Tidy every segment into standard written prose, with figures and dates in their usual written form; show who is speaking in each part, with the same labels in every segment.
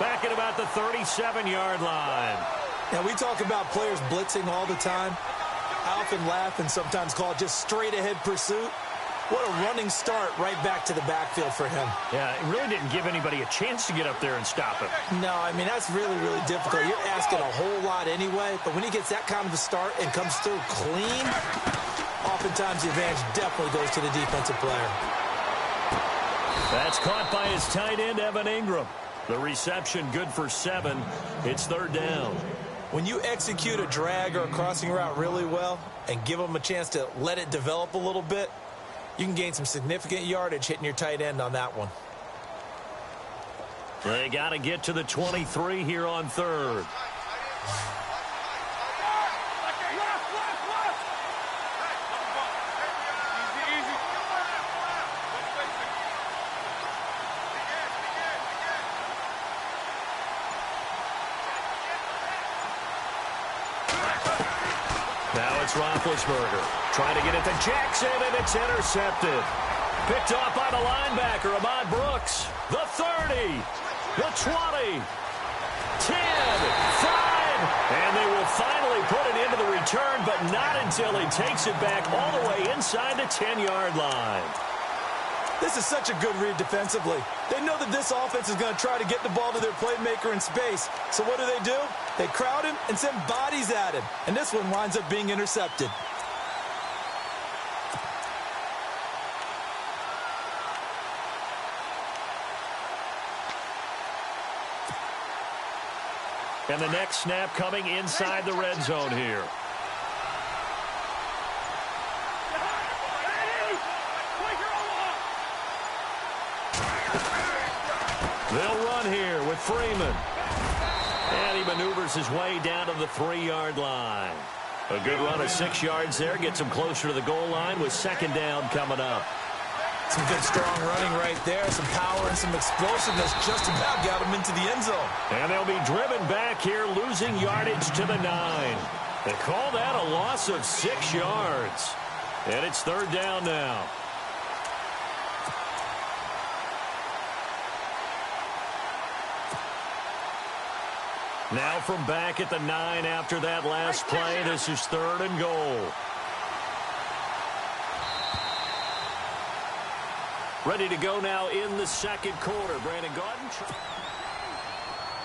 Speaker 1: back at about the 37-yard line.
Speaker 2: Now, we talk about players blitzing all the time. I often laugh and sometimes call it just straight-ahead pursuit. What a running start right back to the backfield for him.
Speaker 1: Yeah, it really didn't give anybody a chance to get up there and stop him.
Speaker 2: No, I mean, that's really, really difficult. You're asking a whole lot anyway, but when he gets that kind of a start and comes through clean, oftentimes the advantage definitely goes to the defensive player.
Speaker 1: That's caught by his tight end, Evan Ingram. The reception good for 7. It's 3rd down.
Speaker 2: When you execute a drag or a crossing route really well and give them a chance to let it develop a little bit, you can gain some significant yardage hitting your tight end on that one.
Speaker 1: They got to get to the 23 here on 3rd. Now it's Roethlisberger trying to get it to Jackson, and it's intercepted. Picked off by the linebacker, Ahmad Brooks. The 30, the 20, 10, 5, and they will finally put it into the return, but not until he takes it back all the way inside the 10-yard line.
Speaker 2: This is such a good read defensively. They know that this offense is going to try to get the ball to their playmaker in space. So what do? They crowd him and send bodies at him. And this one winds up being intercepted.
Speaker 1: And the next snap coming inside the red zone here. They'll run here with Freeman. And he maneuvers his way down to the 3-yard line. A good run of 6 yards there. Gets him closer to the goal line with 2nd down coming up.
Speaker 2: Some good strong running right there. Some power and some explosiveness just about got him into the end zone.
Speaker 1: And they'll be driven back here, losing yardage to the 9. They call that a loss of 6 yards. And it's 3rd down now. Now from back at the 9 after that last play, this is 3rd and goal. Ready to go now in the 2nd quarter. Brandon Gaudin.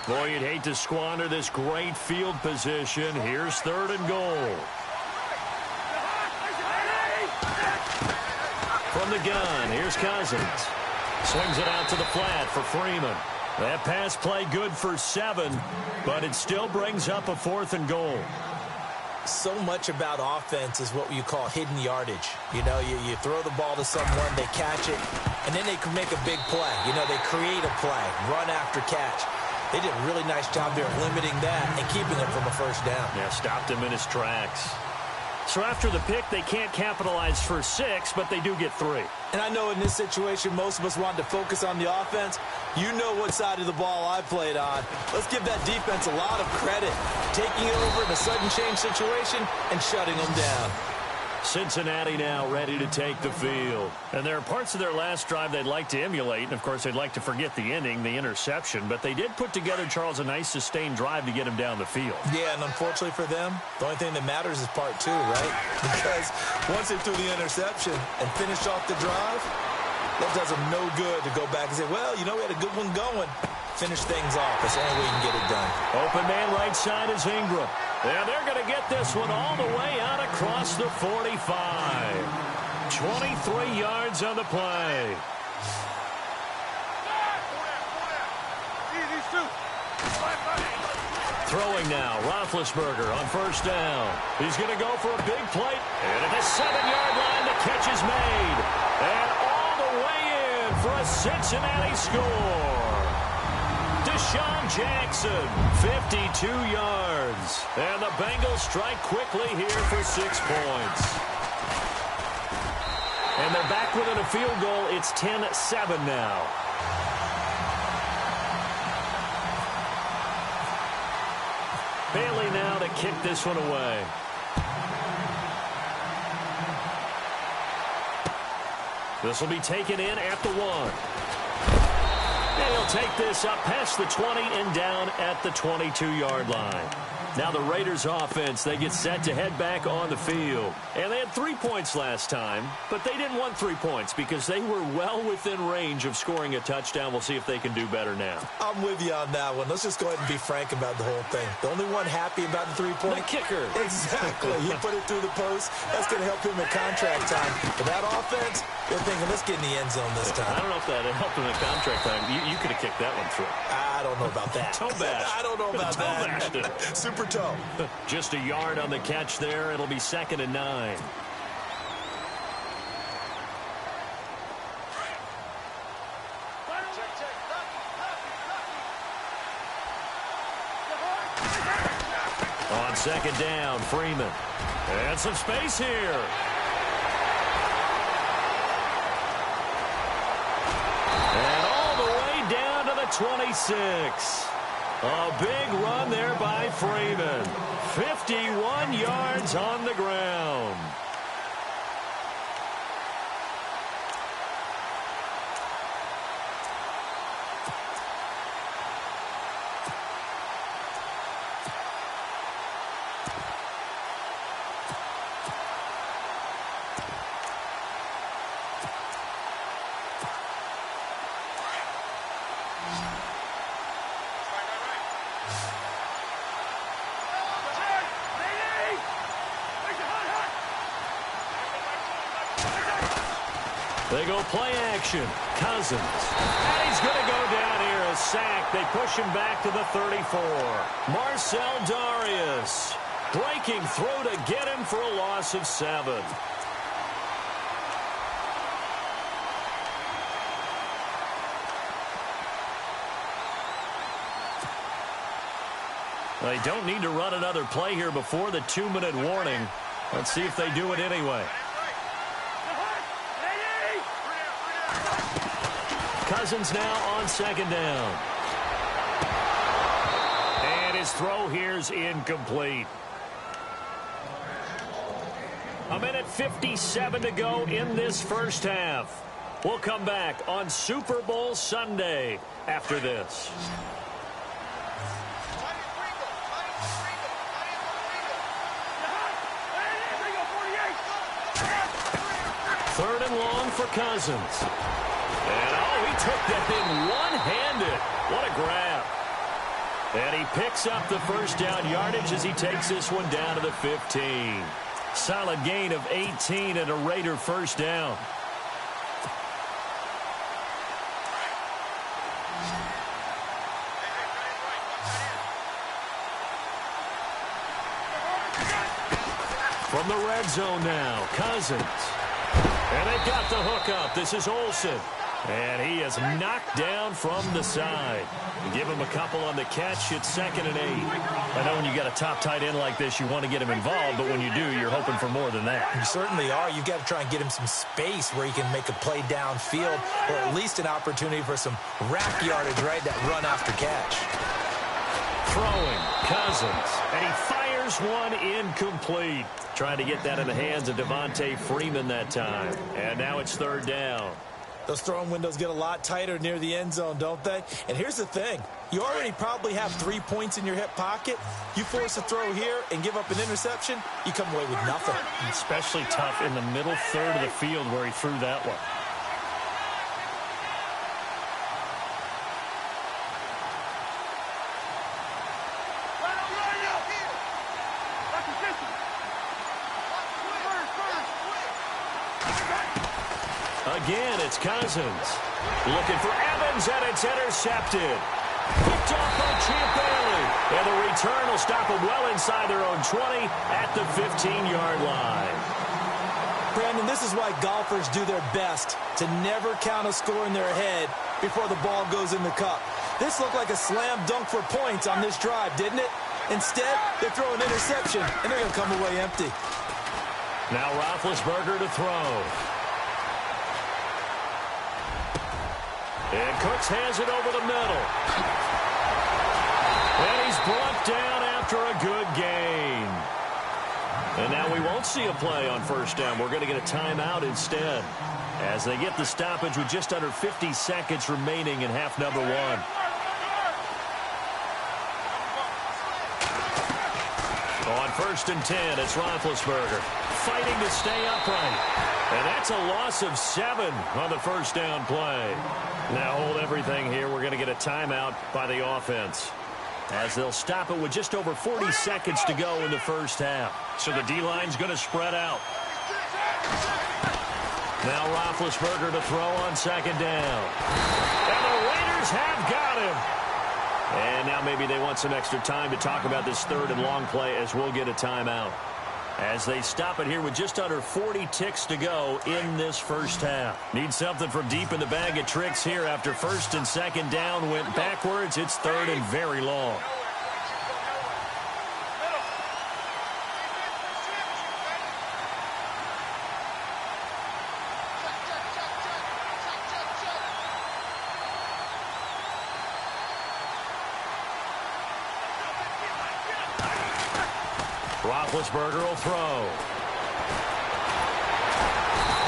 Speaker 1: Boy, you'd hate to squander this great field position. Here's 3rd and goal. From the gun, here's Cousins. Swings it out to the flat for Freeman. That pass play good for 7, but it still brings up a 4th and goal.
Speaker 2: So much about offense is what you call hidden yardage. You know, you throw the ball to someone, they catch it, and then they can make a big play. You know, they create a play, run after catch. They did a really nice job there of limiting that and keeping him from a 1st down.
Speaker 1: Yeah, stopped him in his tracks. So after the pick, they can't capitalize for 6, but they do get 3.
Speaker 2: And I know in this situation, most of us wanted to focus on the offense. You know what side of the ball I played on. Let's give that defense a lot of credit. Taking it over in a sudden change situation and shutting them down.
Speaker 1: Cincinnati now ready to take the field. And there are parts of their last drive they'd like to emulate. And, of course, they'd like to forget the ending, the interception. But they did put together, Charles, a nice sustained drive to get him down the field.
Speaker 2: Yeah, and unfortunately for them, the only thing that matters is part 2, right? Because once they threw the interception and finished off the drive, that does them no good to go back and say, well, you know, we had a good one going. Finish things off. That's the only way you can get it done.
Speaker 1: Open man right side is Ingram. And they're going to get this one all the way out across the 45. 23 yards on the play. Throwing now, Roethlisberger on 1st down. He's going to go for a big play. And at the 7-yard line, the catch is made. And all the way in for a Cincinnati score. Deshaun Jackson, 52 yards. And the Bengals strike quickly here for 6 points. And they're back within a field goal. It's 10-7 now. Bailey now to kick this one away. This will be taken in at the 1. And he'll take this up past the 20 and down at the 22-yard line. Now the Raiders offense, they get set to head back on the field. And they had 3 points last time, but they didn't want 3 points because they were well within range of scoring a touchdown. We'll see if they can do better now.
Speaker 2: I'm with you on that one. Let's just go ahead and be frank about the whole thing. The only one happy about the 3-point?
Speaker 1: The kicker.
Speaker 2: Exactly. He put it through the post. That's going to help him in contract time. But that offense, they're thinking, let's get in the end zone this time.
Speaker 1: I don't know if that helped him in contract time. You could have kicked that one through.
Speaker 2: I don't know about that.
Speaker 1: Toe bash.
Speaker 2: I don't know about
Speaker 1: that.
Speaker 2: Super toe.
Speaker 1: Just a yard on the catch there. It'll be 2nd and 9. On 2nd down, Freeman. And some space here. And all the way down to the 26. A big run there by Freeman. 51 yards on the ground. They go play action. Cousins. And he's going to go down here. A sack. They push him back to the 34. Marcel Darius. Breaking through to get him for a loss of 7. They don't need to run another play here before the 2-minute warning. Let's see if they do it anyway. Cousins now on 2nd down. And his throw here's incomplete. 1:57 to go in this first half. We'll come back on Super Bowl Sunday after this. Third and long for Cousins. And, he took that in one-handed. What a grab. And he picks up the first down yardage as he takes this one down to the 15. Solid gain of 18 and a Raider first down. From the red zone now, Cousins. And they've got the hook up. This is Olsen. And he is knocked down from the side. Give him a couple on the catch. It's 2nd and 8. I know when you got a top tight end like this, you want to get him involved, but when you do, you're hoping for more than that.
Speaker 2: You certainly are. You've got to try and get him some space where he can make a play downfield, or at least an opportunity for some rack yardage, right? That run after catch.
Speaker 1: Throwing, Cousins, and he fires one incomplete. Trying to get that in the hands of Devontae Freeman that time. And now it's 3rd down.
Speaker 2: Those throwing windows get a lot tighter near the end zone, don't they? And here's the thing. You already probably have 3 points in your hip pocket. You force a throw here and give up an interception, you come away with nothing.
Speaker 1: Especially tough in the middle third of the field where he threw that one. Again, it's Cousins. Looking for Evans, and it's intercepted. Picked off by Champ Bailey. And the return will stop them well inside their own 20 at the 15-yard line.
Speaker 2: Brandon, this is why golfers do their best to never count a score in their head before the ball goes in the cup. This looked like a slam dunk for points on this drive, didn't it? Instead, they throw an interception, and they're going to come away empty.
Speaker 1: Now Roethlisberger to throw. And Cooks has it over the middle. And he's brought down after a good gain. And now we won't see a play on first down. We're going to get a timeout instead, as they get the stoppage with just under 50 seconds remaining in half number one. On 1st and 10, it's Roethlisberger fighting to stay upright. And that's a loss of 7 on the first down play. Now hold everything here. We're going to get a timeout by the offense, as they'll stop it with just over 40 seconds to go in the first half. So the D-line's going to spread out. Now Roethlisberger to throw on 2nd down. And the Raiders have got him. And now maybe they want some extra time to talk about this 3rd and long play, as we'll get a timeout, as they stop it here with just under 40 ticks to go in this first half. Need something from deep in the bag of tricks here after 1st and 2nd down went backwards. It's 3rd and very long. Roethlisberger will throw.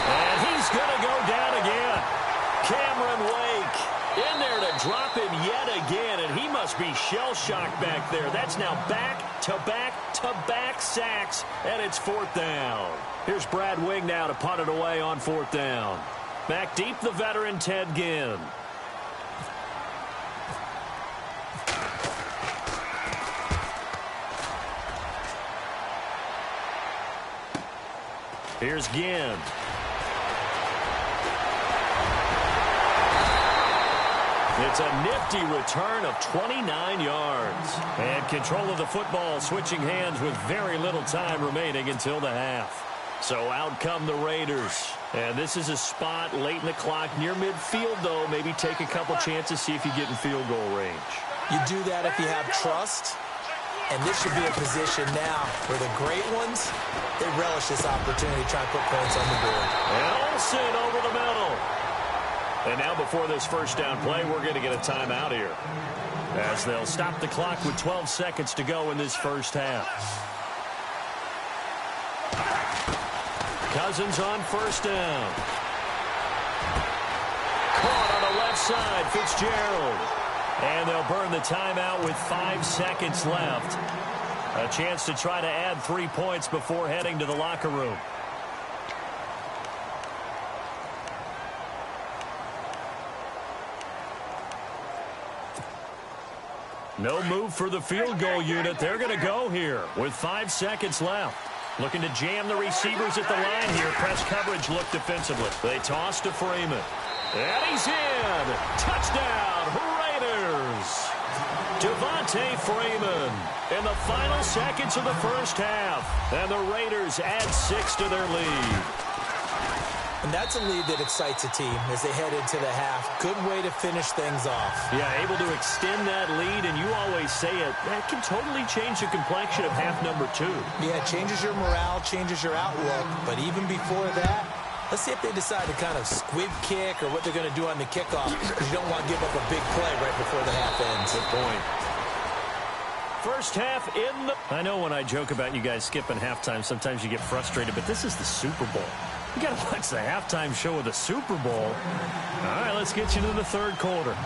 Speaker 1: And he's going to go down again. Cameron Wake in there to drop him yet again, and he must be shell-shocked back there. That's now back-to-back-to-back sacks, and it's 4th down. Here's Brad Wing now to punt it away on 4th down. Back deep, the veteran Ted Ginn. Here's Ginn. It's a nifty return of 29 yards. And control of the football switching hands with very little time remaining until the half. So out come the Raiders. And this is a spot late in the clock near midfield, though. Maybe take a couple chances, see if you get in field goal range.
Speaker 2: You do that if you have trust. And this should be a position now where the great ones, they relish this opportunity to try and put points on the board.
Speaker 1: And Olsen over the middle. And now before this first down play, we're going to get a timeout here, as they'll stop the clock with 12 seconds to go in this first half. Cousins on 1st down. Caught on the left side, Fitzgerald. And they'll burn the timeout with 5 seconds left. A chance to try to add 3 points before heading to the locker room. No move for the field goal unit. They're going to go here with 5 seconds left. Looking to jam the receivers at the line here. Press coverage look defensively. They toss to Freeman. And he's in. Touchdown, Raiders. Devontae Freeman in the final seconds of the first half. And the Raiders add 6 to their lead.
Speaker 2: And that's a lead that excites a team as they head into the half. Good way to finish things off.
Speaker 1: Yeah, able to extend that lead, and you always say it, that can totally change the complexion of half number 2.
Speaker 2: Yeah, it changes your morale, changes your outlook. But even before that, let's see if they decide to kind of squib kick or what they're going to do on the kickoff, because you don't want to give up a big play right before the half ends.
Speaker 1: Good point. First half in the... I know when I joke about you guys skipping halftime, sometimes you get frustrated, but this is the Super Bowl. You got to watch the halftime show of the Super Bowl. All right, let's get you to the 3rd quarter.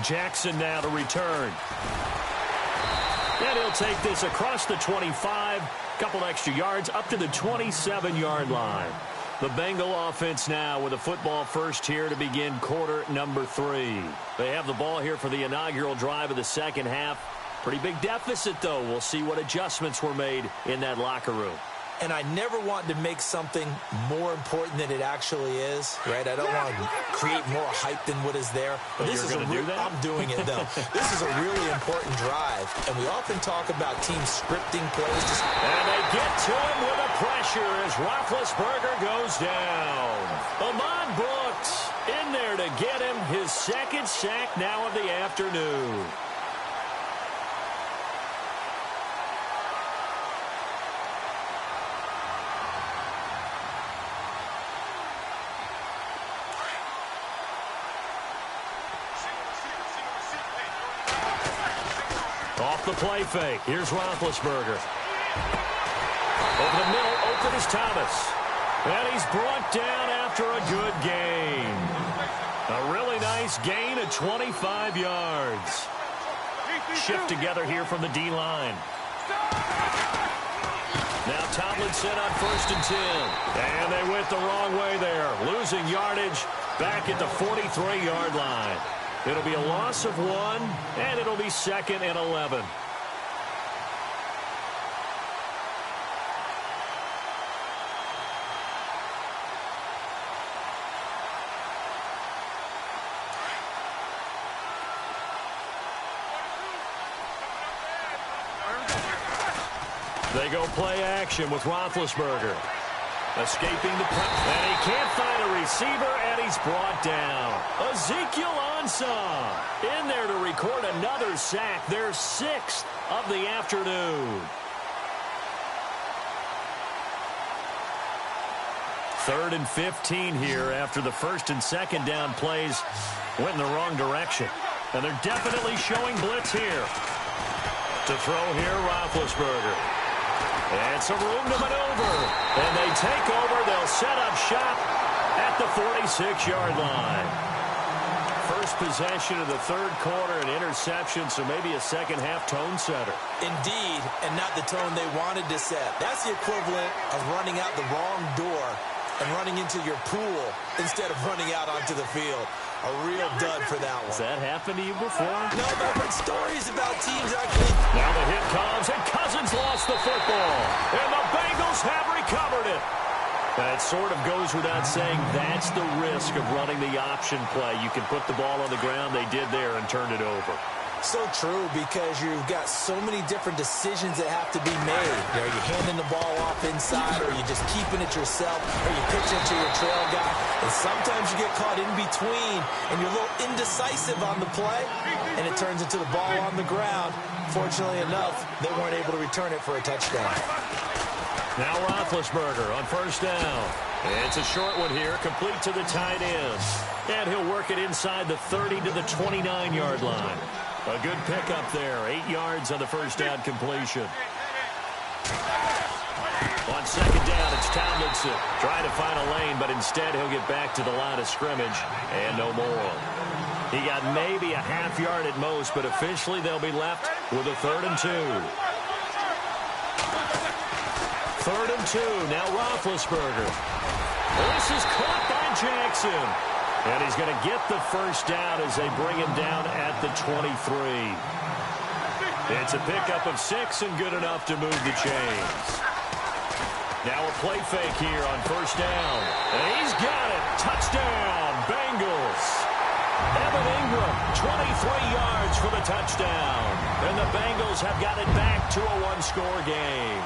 Speaker 1: Jackson now to return. And he'll take this across the 25, couple extra yards, up to the 27-yard line. The Bengal offense now with a football first here to begin quarter number 3. They have the ball here for the inaugural drive of the second half. Pretty big deficit, though. We'll see what adjustments were made in that locker room.
Speaker 2: And I never want to make something more important than it actually is, right? I don't want to create more hype than what is there.
Speaker 1: But this is going to do that?
Speaker 2: I'm doing it, though. This is a really important drive, and we often talk about teams scripting plays.
Speaker 1: And they get to him with a pressure as Roethlisberger goes down. Ahmad Brooks in there to get him his 2nd sack now of the afternoon. Off the play fake. Here's Roethlisberger. Over the middle, open is Thomas. And he's brought down after a good gain. A really nice gain of 25 yards. Shift together here from the D-line. Now Tomlinson on 1st and 10. And they went the wrong way there. Losing yardage back at the 43-yard line. It'll be a loss of 1, and it'll be 2nd and 11. They go play action with Roethlisberger. Escaping the press. And he can't find a receiver, and he's brought down. Ezekiel Ansah in there to record another sack. Their 6th of the afternoon. 3rd and 15 here after the 1st and 2nd down plays went in the wrong direction. And they're definitely showing blitz here. To throw here, Roethlisberger. And some room to maneuver. And they take over. They'll set up shop at the 46-yard line. First possession of the 3rd quarter, an interception, so maybe a second-half tone setter.
Speaker 2: Indeed, and not the tone they wanted to set. That's the equivalent of running out the wrong door and running into your pool instead of running out onto the field. A real dud for that one.
Speaker 1: Has that happened to you before?
Speaker 2: No, but I've heard stories about teams actually.
Speaker 1: Now the hit comes, and Cousins lost the football. And the Bengals have recovered it. That sort of goes without saying. That's the risk of running the option play. You can put the ball on the ground. They did there and turned it over.
Speaker 2: So true, because you've got so many different decisions that have to be made. Are you handing the ball off inside, or are you just keeping it yourself, or you pitch it to your trail guy? And sometimes you get caught in between, and you're a little indecisive on the play, and it turns into the ball on the ground. Fortunately enough, they weren't able to return it for a touchdown.
Speaker 1: Now Roethlisberger on 1st down. It's a short one here, complete to the tight end. And he'll work it inside the 30 to the 29-yard line. A good pickup there, 8 yards on the 1st down completion. On 2nd down, it's Tomlinson. Trying to find a lane, but instead he'll get back to the line of scrimmage, and no more. He got maybe a half yard at most, but officially they'll be left with a 3rd and 2. 3rd and 2, now Roethlisberger. This is caught by Jackson. And he's going to get the 1st down as they bring him down at the 23. It's a pickup of 6 and good enough to move the chains. Now a play fake here on 1st down. And he's got it. Touchdown, Bengals. Evan Ingram, 23 yards for the touchdown. And the Bengals have got it back to a 1-score game.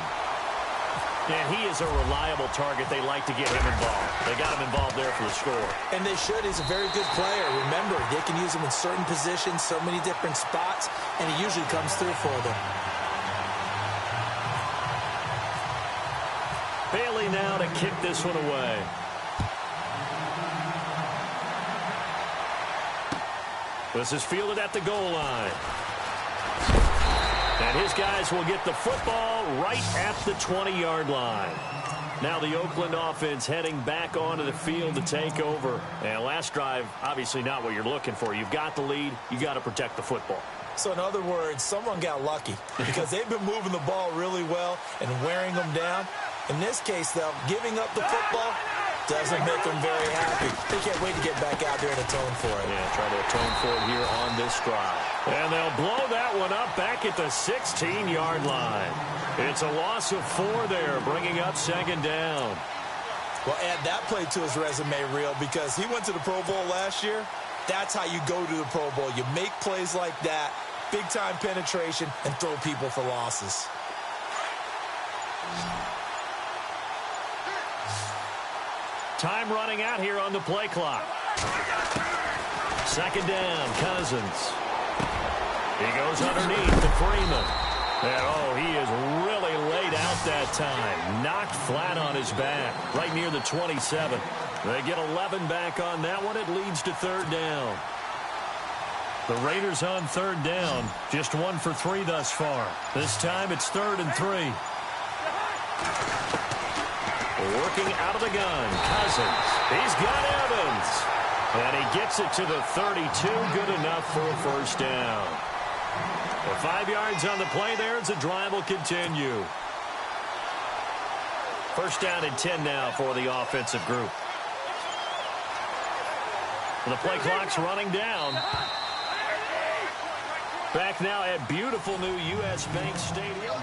Speaker 1: And he is a reliable target. They like to get him involved. They got him involved there for the score.
Speaker 2: And they should. He's a very good player. Remember, they can use him in certain positions, so many different spots, and he usually comes through for them.
Speaker 1: Bailey now to kick this one away. This is fielded at the goal line. And his guys will get the football right at the 20-yard line. Now the Oakland offense heading back onto the field to take over. And last drive, obviously not what you're looking for. You've got the lead. You got to protect the football.
Speaker 2: So in other words, someone got lucky because they've been moving the ball really well and wearing them down. In this case, though, giving up the football doesn't make them very happy. They can't wait to get back out there and atone for it.
Speaker 1: Yeah, try to atone for it here on this drive. And they'll blow that one up back at the 16-yard line. It's a loss of 4 there, bringing up 2nd down.
Speaker 2: Well, add that play to his resume reel because he went to the Pro Bowl last year. That's how you go to the Pro Bowl. You make plays like that, big-time penetration, and throw people for losses.
Speaker 1: Time running out here on the play clock. 2nd down, Cousins. He goes underneath to Freeman. And, oh, he is really laid out that time. Knocked flat on his back, right near the 27. They get 11 back on that one. It leads to 3rd down. The Raiders on third down. Just 1 for 3 thus far. This time it's 3rd and 3. Working out of the gun. Cousins. He's got Evans. And he gets it to the 32. Good enough for a first down. Well, 5 yards on the play there as the drive will continue. First down and 10 now for the offensive group. The play clock's running down. Back now at beautiful new U.S. Bank Stadium.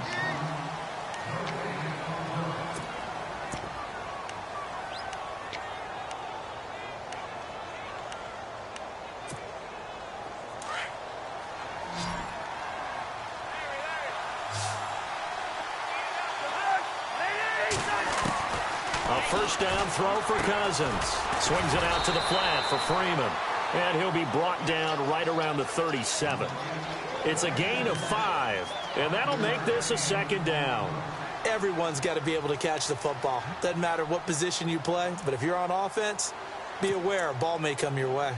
Speaker 1: A first down throw for Cousins. Swings it out to the flat for Freeman. And he'll be brought down right around the 37. It's a gain of 5, and that'll make this a second down.
Speaker 2: Everyone's got to be able to catch the football. Doesn't matter what position you play, but if you're on offense, be aware a ball may come your way.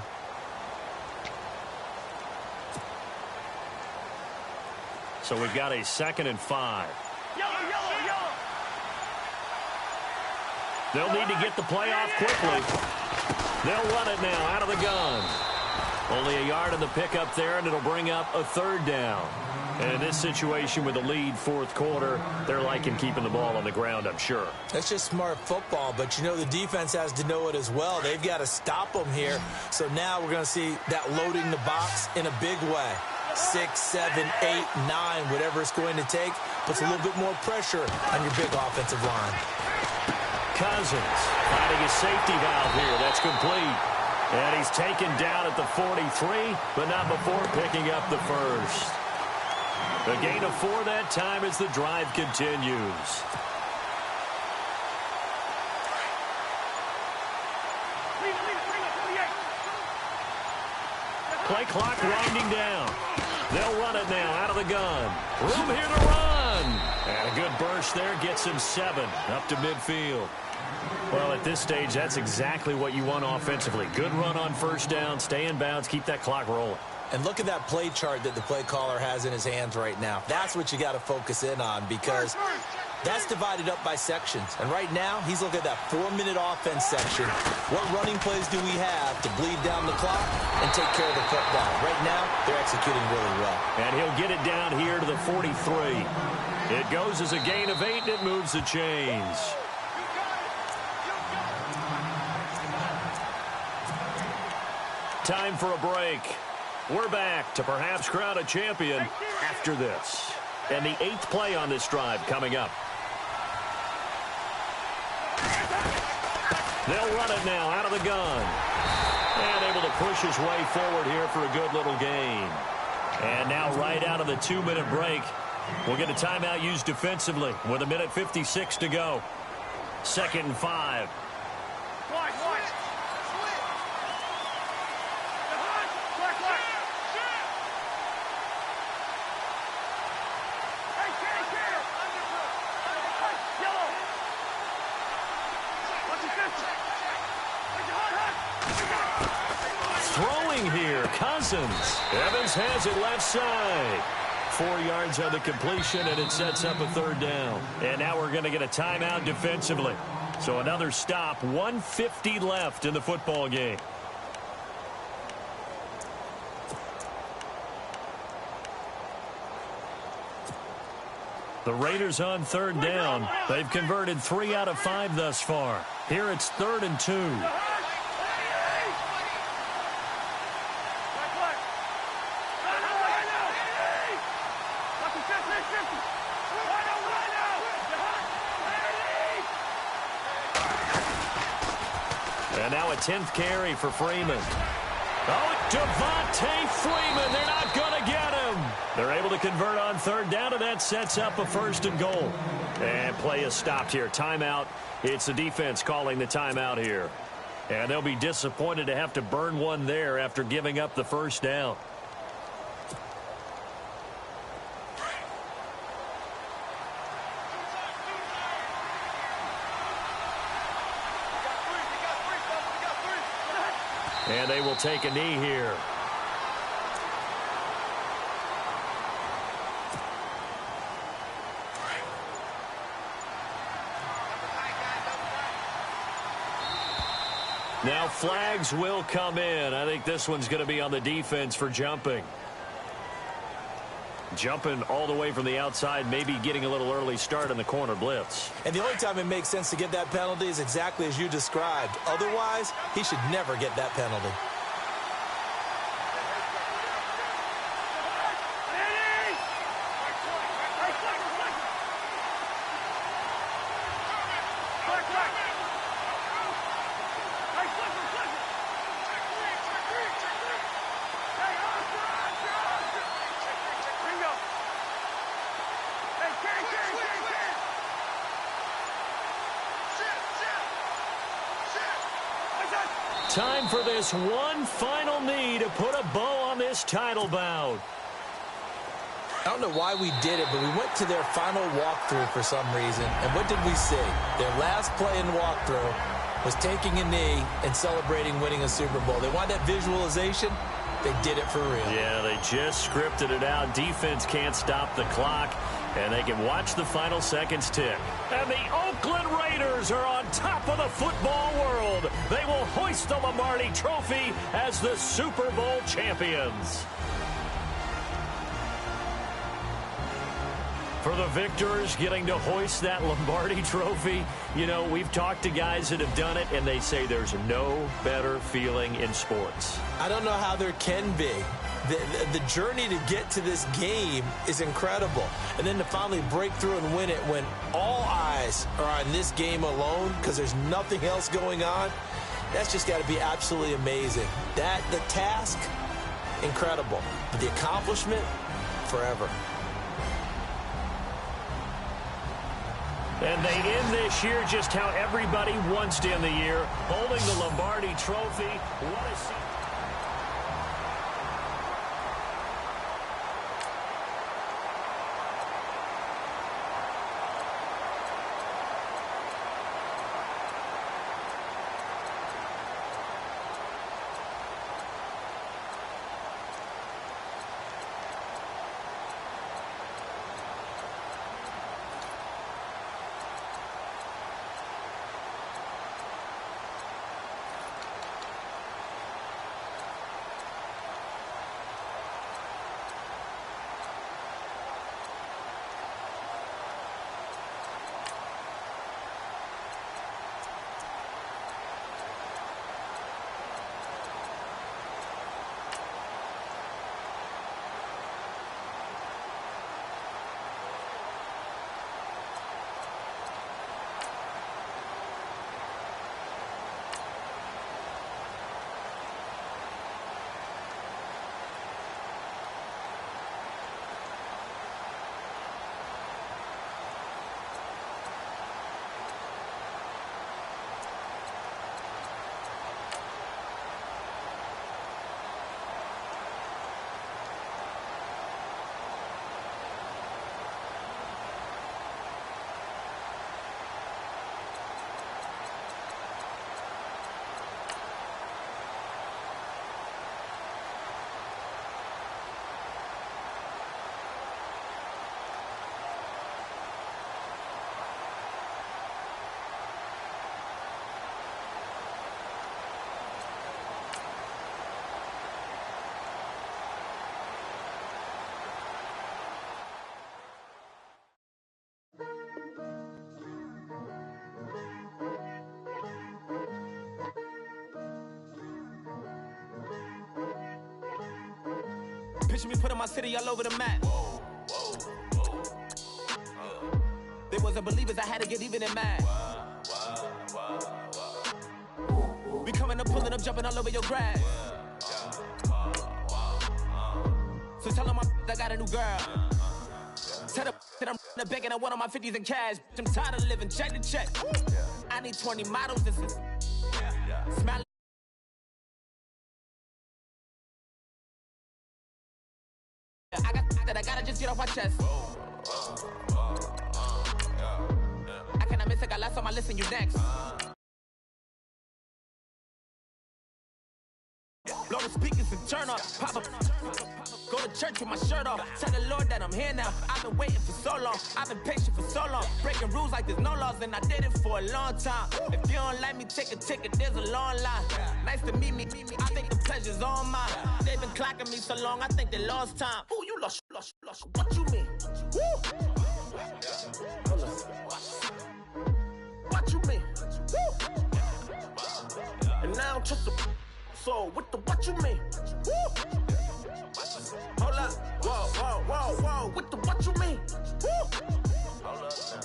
Speaker 1: So we've got a 2nd and 5. They'll need to get the play off quickly. They'll run it now out of the gun. Only a yard in the pickup there, and it'll bring up a 3rd down. And in this situation with a lead 4th quarter, they're liking keeping the ball on the ground, I'm sure.
Speaker 2: That's just smart football, but you know the defense has to know it as well. They've got to stop them here. So now we're going to see that loading the box in a big way. 6, 7, 8, 9, whatever it's going to take, puts a little bit more pressure on your big offensive line.
Speaker 1: Cousins finding a safety valve here. That's complete. And he's taken down at the 43, but not before picking up the first. A gain of 4 that time as the drive continues. Play clock winding down. They'll run it now out of the gun. Room here to run. And a good burst there gets him 7 up to midfield. Well, at this stage, that's exactly what you want offensively. Good run on first down, stay in bounds, keep that clock rolling.
Speaker 2: And look at that play chart that the play caller has in his hands right now. That's what you got to focus in on because that's divided up by sections. And right now, he's looking at that 4-minute offense section. What running plays do we have to bleed down the clock and take care of the football? Right now, they're executing really well.
Speaker 1: And he'll get it down here to the 43. It goes as a gain of 8, and it moves the chains. Time for a break. We're back to perhaps crown a champion after this. And the 8th play on this drive coming up. They'll run it now out of the gun. And able to push his way forward here for a good little gain. And now right out of the 2-minute break, we'll get a timeout used defensively with 1:56 to go. 2nd and 5. Throwing here, Cousins. Evans has it left side. 4 yards on the completion, and it sets up a 3rd down. And now we're going to get a timeout defensively. So another stop, 1:50 left in the football game. The Raiders on 3rd down. They've converted 3 out of 5 thus far. Here it's 3rd and 2. And now a 10th carry for Freeman. Oh, Devontae Freeman. They're not going to get him. They're able to convert on 3rd down, and that sets up a 1st and goal. And play is stopped here. Timeout. It's the defense calling the timeout here. And they'll be disappointed to have to burn one there after giving up the 1st down. And they will take a knee here. Now flags will come in. I think this one's going to be on the defense for jumping. Jumping all the way from the outside, maybe getting a little early start in the corner blitz.
Speaker 2: And the only time it makes sense to get that penalty is exactly as you described. Otherwise, he should never get that penalty.
Speaker 1: Time for this one final knee to put a bow on this title bout.
Speaker 2: I don't know why we did it, but we went to their final walkthrough for some reason. And what did we see? Their last play in walkthrough was taking a knee and celebrating winning a Super Bowl. They want that visualization. They did it for real.
Speaker 1: Yeah, they just scripted it out. Defense can't stop the clock, and they can watch the final seconds tick. And the Oakland Raiders are on top of the football world. They will hoist the Lombardi Trophy as the Super Bowl champions. For the victors, getting to hoist that Lombardi Trophy, you know, we've talked to guys that have done it, and they say there's no better feeling in sports.
Speaker 2: I don't know how there can be. The journey to get to this game is incredible. And then to finally break through and win it when all eyes are on this game alone because there's nothing else going on, that's just got to be absolutely amazing. The task, incredible. But the accomplishment, forever.
Speaker 1: And they end this year just how everybody wants to end the year, holding the Lombardi Trophy. What a scene.
Speaker 3: Picture me putting my city all over the map. They wasn't believers, I had to get even and mad. We coming up, pulling up, jumping all over your grass. So tell them I got a new girl. Tell them that I'm in the bank and I want all my 50s in cash. I'm tired of living check to check. I need 20 models. This is smile. I got that I gotta just get off my chest. I cannot miss it, got last on my list and you next. Blow the speakers and turn up, pop up. Go to church with my shirt off. Tell the Lord that I'm here now. I've been waiting for so long. I've been patient for so long. Breaking rules like there's no laws, and I did it for a long time. If you don't like me, take a ticket. There's a long line. Nice to meet me. I think the pleasure's all mine. They've been clocking me so long, I think they lost time. Ooh, you lost. What you mean? Woo! What you mean? Woo! And now I'm just a soul with the what you mean? Woo! Hold up. Whoa. With the what you mean? Woo! Hold up now.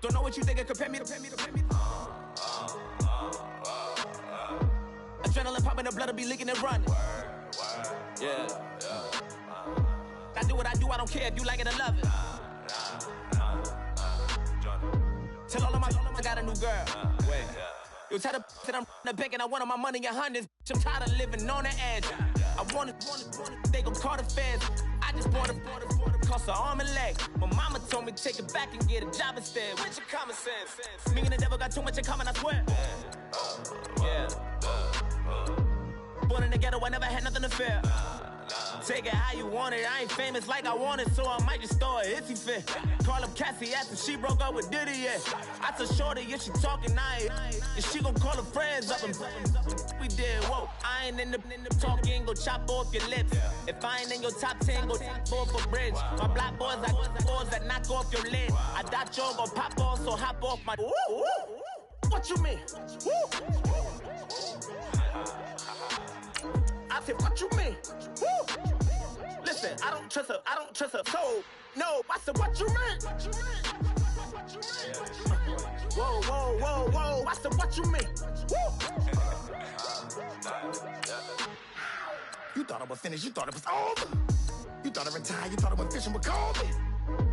Speaker 3: Don't know what you think, compare me to. Adrenaline popping, the blood will be leaking and running. Yeah. I do what I do, I don't care if you like it or love it. Tell all of my I got a new girl. Wait. You tell the that I'm the bank and I want all my money in hundreds. I'm tired of living on the edge. I want it, they gon' call the feds. I just bought a cost an arm and leg. My mama told me take it back and get a job instead. Where's your common sense? Me and the devil got too much in common, I swear. Yeah. Born in the ghetto, I never had nothing to fear. Take it how you want it. I ain't famous like I want it, so I might just throw a hissy fit. Call up Cassie after she broke up with Diddy, yeah. I told Shorty if she talking, and she gon' call her friends up and we did, whoa. I ain't in the talking, go chop off your lips. If I ain't in your top 10, go top 4 for bridge. My black boys, I got boys that knock off your lid. I thought y'all gon' pop off, so hop off my. What you mean? I said, what you mean? Woo! Listen, I don't trust her soul. No, I said, what you mean? Whoa. I said, what you mean? Woo! You thought I was finished, you thought it was over. You thought I retired, you thought I went fishing with Kobe.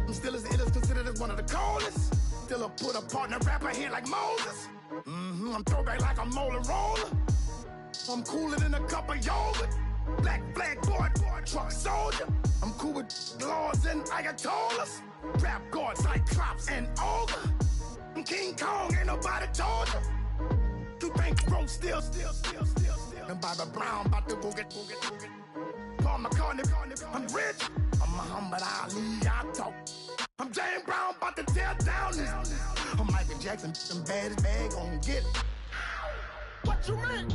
Speaker 3: I'm still as ill as considered as one of the coldest. Still a put a partner rapper here like Moses. I'm throwback like a molar roller. I'm cooler than a cup of yogurt. Black flag boy, truck soldier. I'm cool with laws and ayatollahs. Rap god, cyclops and ogre. I'm King Kong, ain't nobody told you. You think bro still. And Bobby Brown about to go get. Paul McCartney, I'm rich. I'm Muhammad Ali, I talk. I'm James Brown, about to tear down this. I'm Michael Jackson, some bad bag gon' get it. What you mean?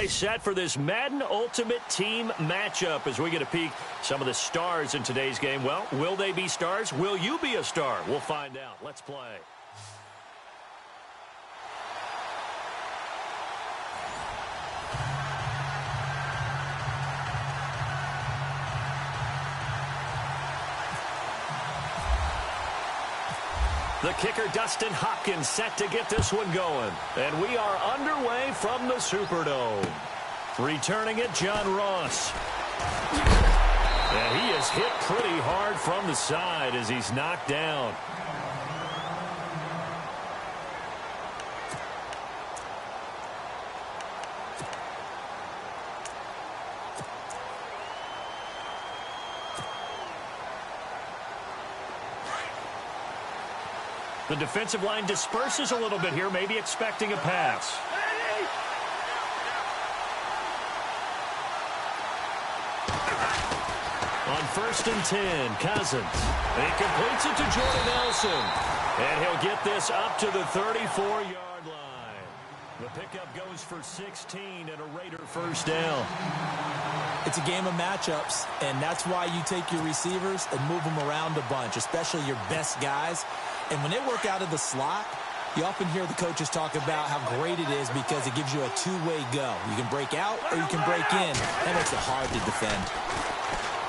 Speaker 1: Set for this Madden Ultimate Team matchup as we get a peek some of the stars in today's game. Well, will they be stars? Will you be a star? We'll find out. Let's play. The kicker, Dustin Hopkins, set to get this one going. And we are underway from the Superdome. Returning it, John Ross. And he is hit pretty hard from the side as he's knocked down. The defensive line disperses a little bit here, maybe expecting a pass. On 1st and 10, Cousins. He completes it to Jordan Nelson. And he'll get this up to the 34-yard line. The pickup goes for 16 and a Raider first down.
Speaker 2: It's a game of matchups, and that's why you take your receivers and move them around a bunch, especially your best guys. And when they work out of the slot, you often hear the coaches talk about how great it is because it gives you a two-way go. You can break out or you can break in. That makes it hard to defend.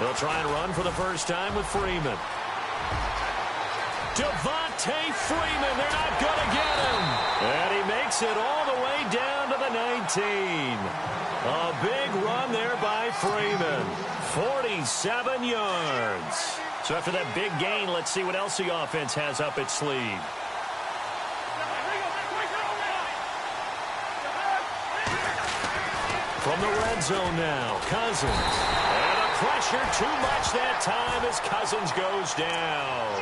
Speaker 1: They'll try and run for the first time with Freeman. Devontae Freeman, they're not going to get him. And he makes it all the way down to the 19. A big run there by Freeman. 47 yards. So after that big gain, let's see what else the offense has up its sleeve. From the red zone now, Cousins. And a pressure too much that time as Cousins goes down.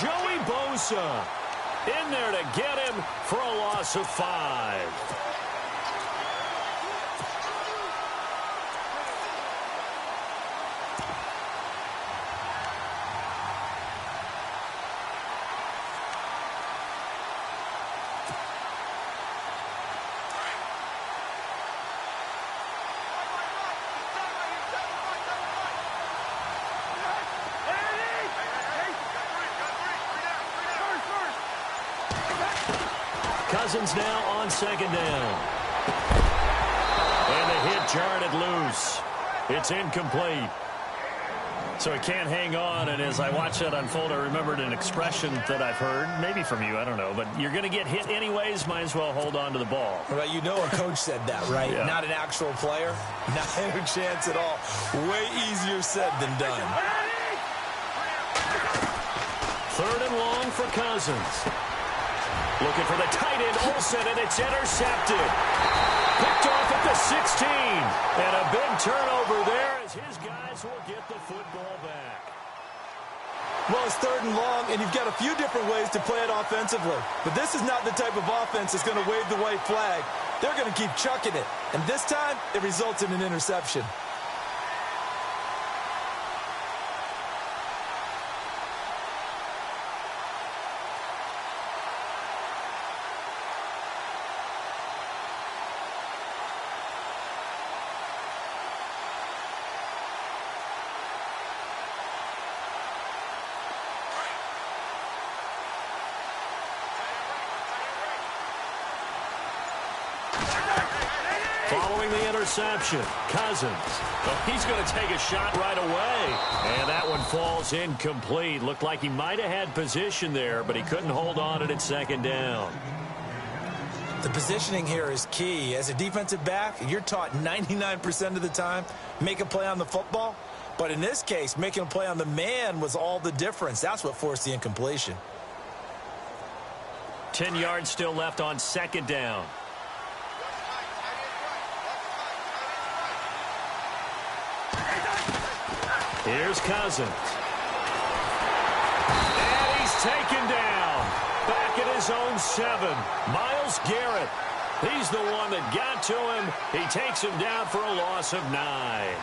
Speaker 1: Joey Bosa in there to get him for a loss of 5. Cousins now on second down. And the hit jarred it loose. It's incomplete. So he can't hang on, and as I watched that unfold, I remembered an expression that I've heard, maybe from you, I don't know, but you're going to get hit anyways, might as well hold on to the ball.
Speaker 2: Well, you know a coach said that, right?
Speaker 1: Yeah.
Speaker 2: Not an actual player. Not a chance at all. Way easier said than done.
Speaker 1: 3rd and long for Cousins. Looking for the tight end, Olsen, and it's intercepted. Picked off at the 16. And a big turnover there as his guys will get the football back.
Speaker 2: Well, it's 3rd and long, and you've got a few different ways to play it offensively. But this is not the type of offense that's going to wave the white flag. They're going to keep chucking it. And this time, it results in an interception.
Speaker 1: Following the interception, Cousins. Oh, he's going to take a shot right away. And that one falls incomplete. Looked like he might have had position there, but he couldn't hold on it at second down.
Speaker 2: The positioning here is key. As a defensive back, you're taught 99% of the time, make a play on the football. But in this case, making a play on the man was all the difference. That's what forced the incompletion.
Speaker 1: 10 yards still left on second down. Here's Cousins. And he's taken down. Back at his own 7. Myles Garrett. He's the one that got to him. He takes him down for a loss of 9.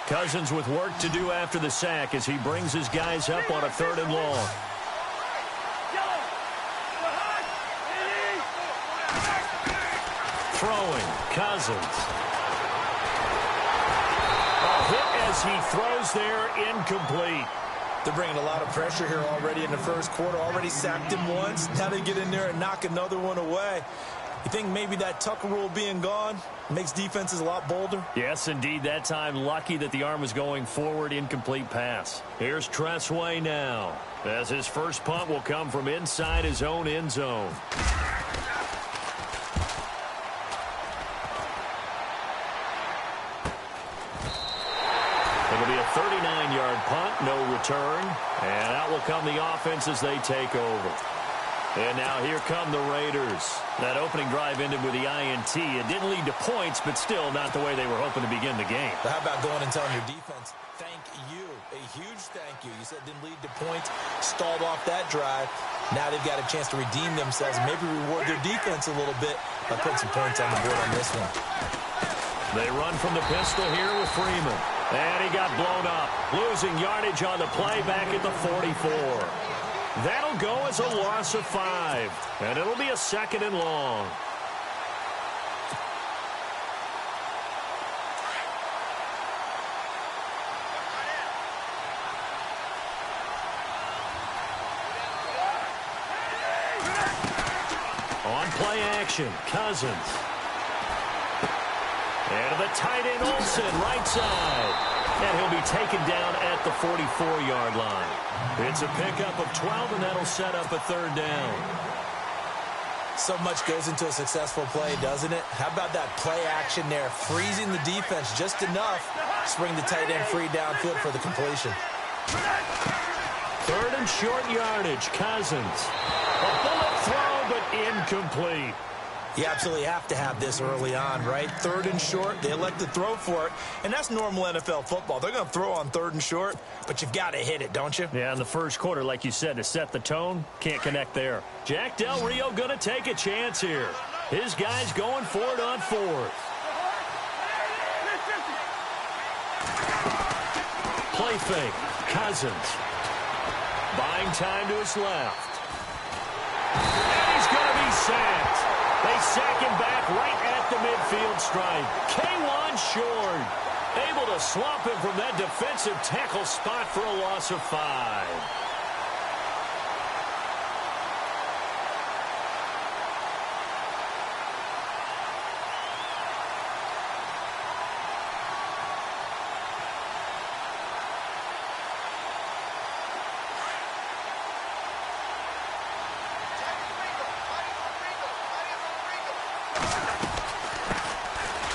Speaker 1: Cousins with work to do after the sack as he brings his guys up on a 3rd and long. Throwing, Cousins. A hit as he throws there, incomplete.
Speaker 2: They're bringing a lot of pressure here already in the first quarter. Already sacked him once. Now they get in there and knock another one away. You think maybe that Tucker rule being gone makes defenses a lot bolder?
Speaker 1: Yes, indeed. That time, lucky that the arm was going forward. Incomplete pass. Here's Tressway now, as his first punt will come from inside his own end zone. It'll be a 39-yard punt, no return. And out will come the offense as they take over. And now here come the Raiders. That opening drive ended with the INT. It didn't lead to points, but still not the way they were hoping to begin the game.
Speaker 2: But how about going and telling your defense, thank you, a huge thank you. You said it didn't lead to points, stalled off that drive. Now they've got a chance to redeem themselves and maybe reward their defense a little bit by putting some points on the board on this one.
Speaker 1: They run from the pistol here with Freeman. And he got blown up, losing yardage on the play back at the 44. That'll go as a loss of 5, and it'll be a 2nd and long. On play action, Cousins. And to the tight end, Olsen, right side. And he'll be taken down at the 44-yard line. It's a pickup of 12, and that'll set up a 3rd down.
Speaker 2: So much goes into a successful play, doesn't it? How about that play action there, freezing the defense just enough to bring the tight end free downfield for the completion.
Speaker 1: 3rd and short yardage, Cousins. A bullet throw, but incomplete.
Speaker 2: You absolutely have to have this early on, right? 3rd and short, they elect to throw for it, and that's normal NFL football. They're going to throw on 3rd and short, but you've got to hit it, don't you?
Speaker 1: Yeah, in the first quarter, like you said, to set the tone, can't connect there. Jack Del Rio going to take a chance here. His guys going for it on 4th. Play fake, Cousins. Buying time to his left. And he's going to be sacked. They sack him back right at the midfield stripe. K1 Short able to swamp him from that defensive tackle spot for a loss of 5.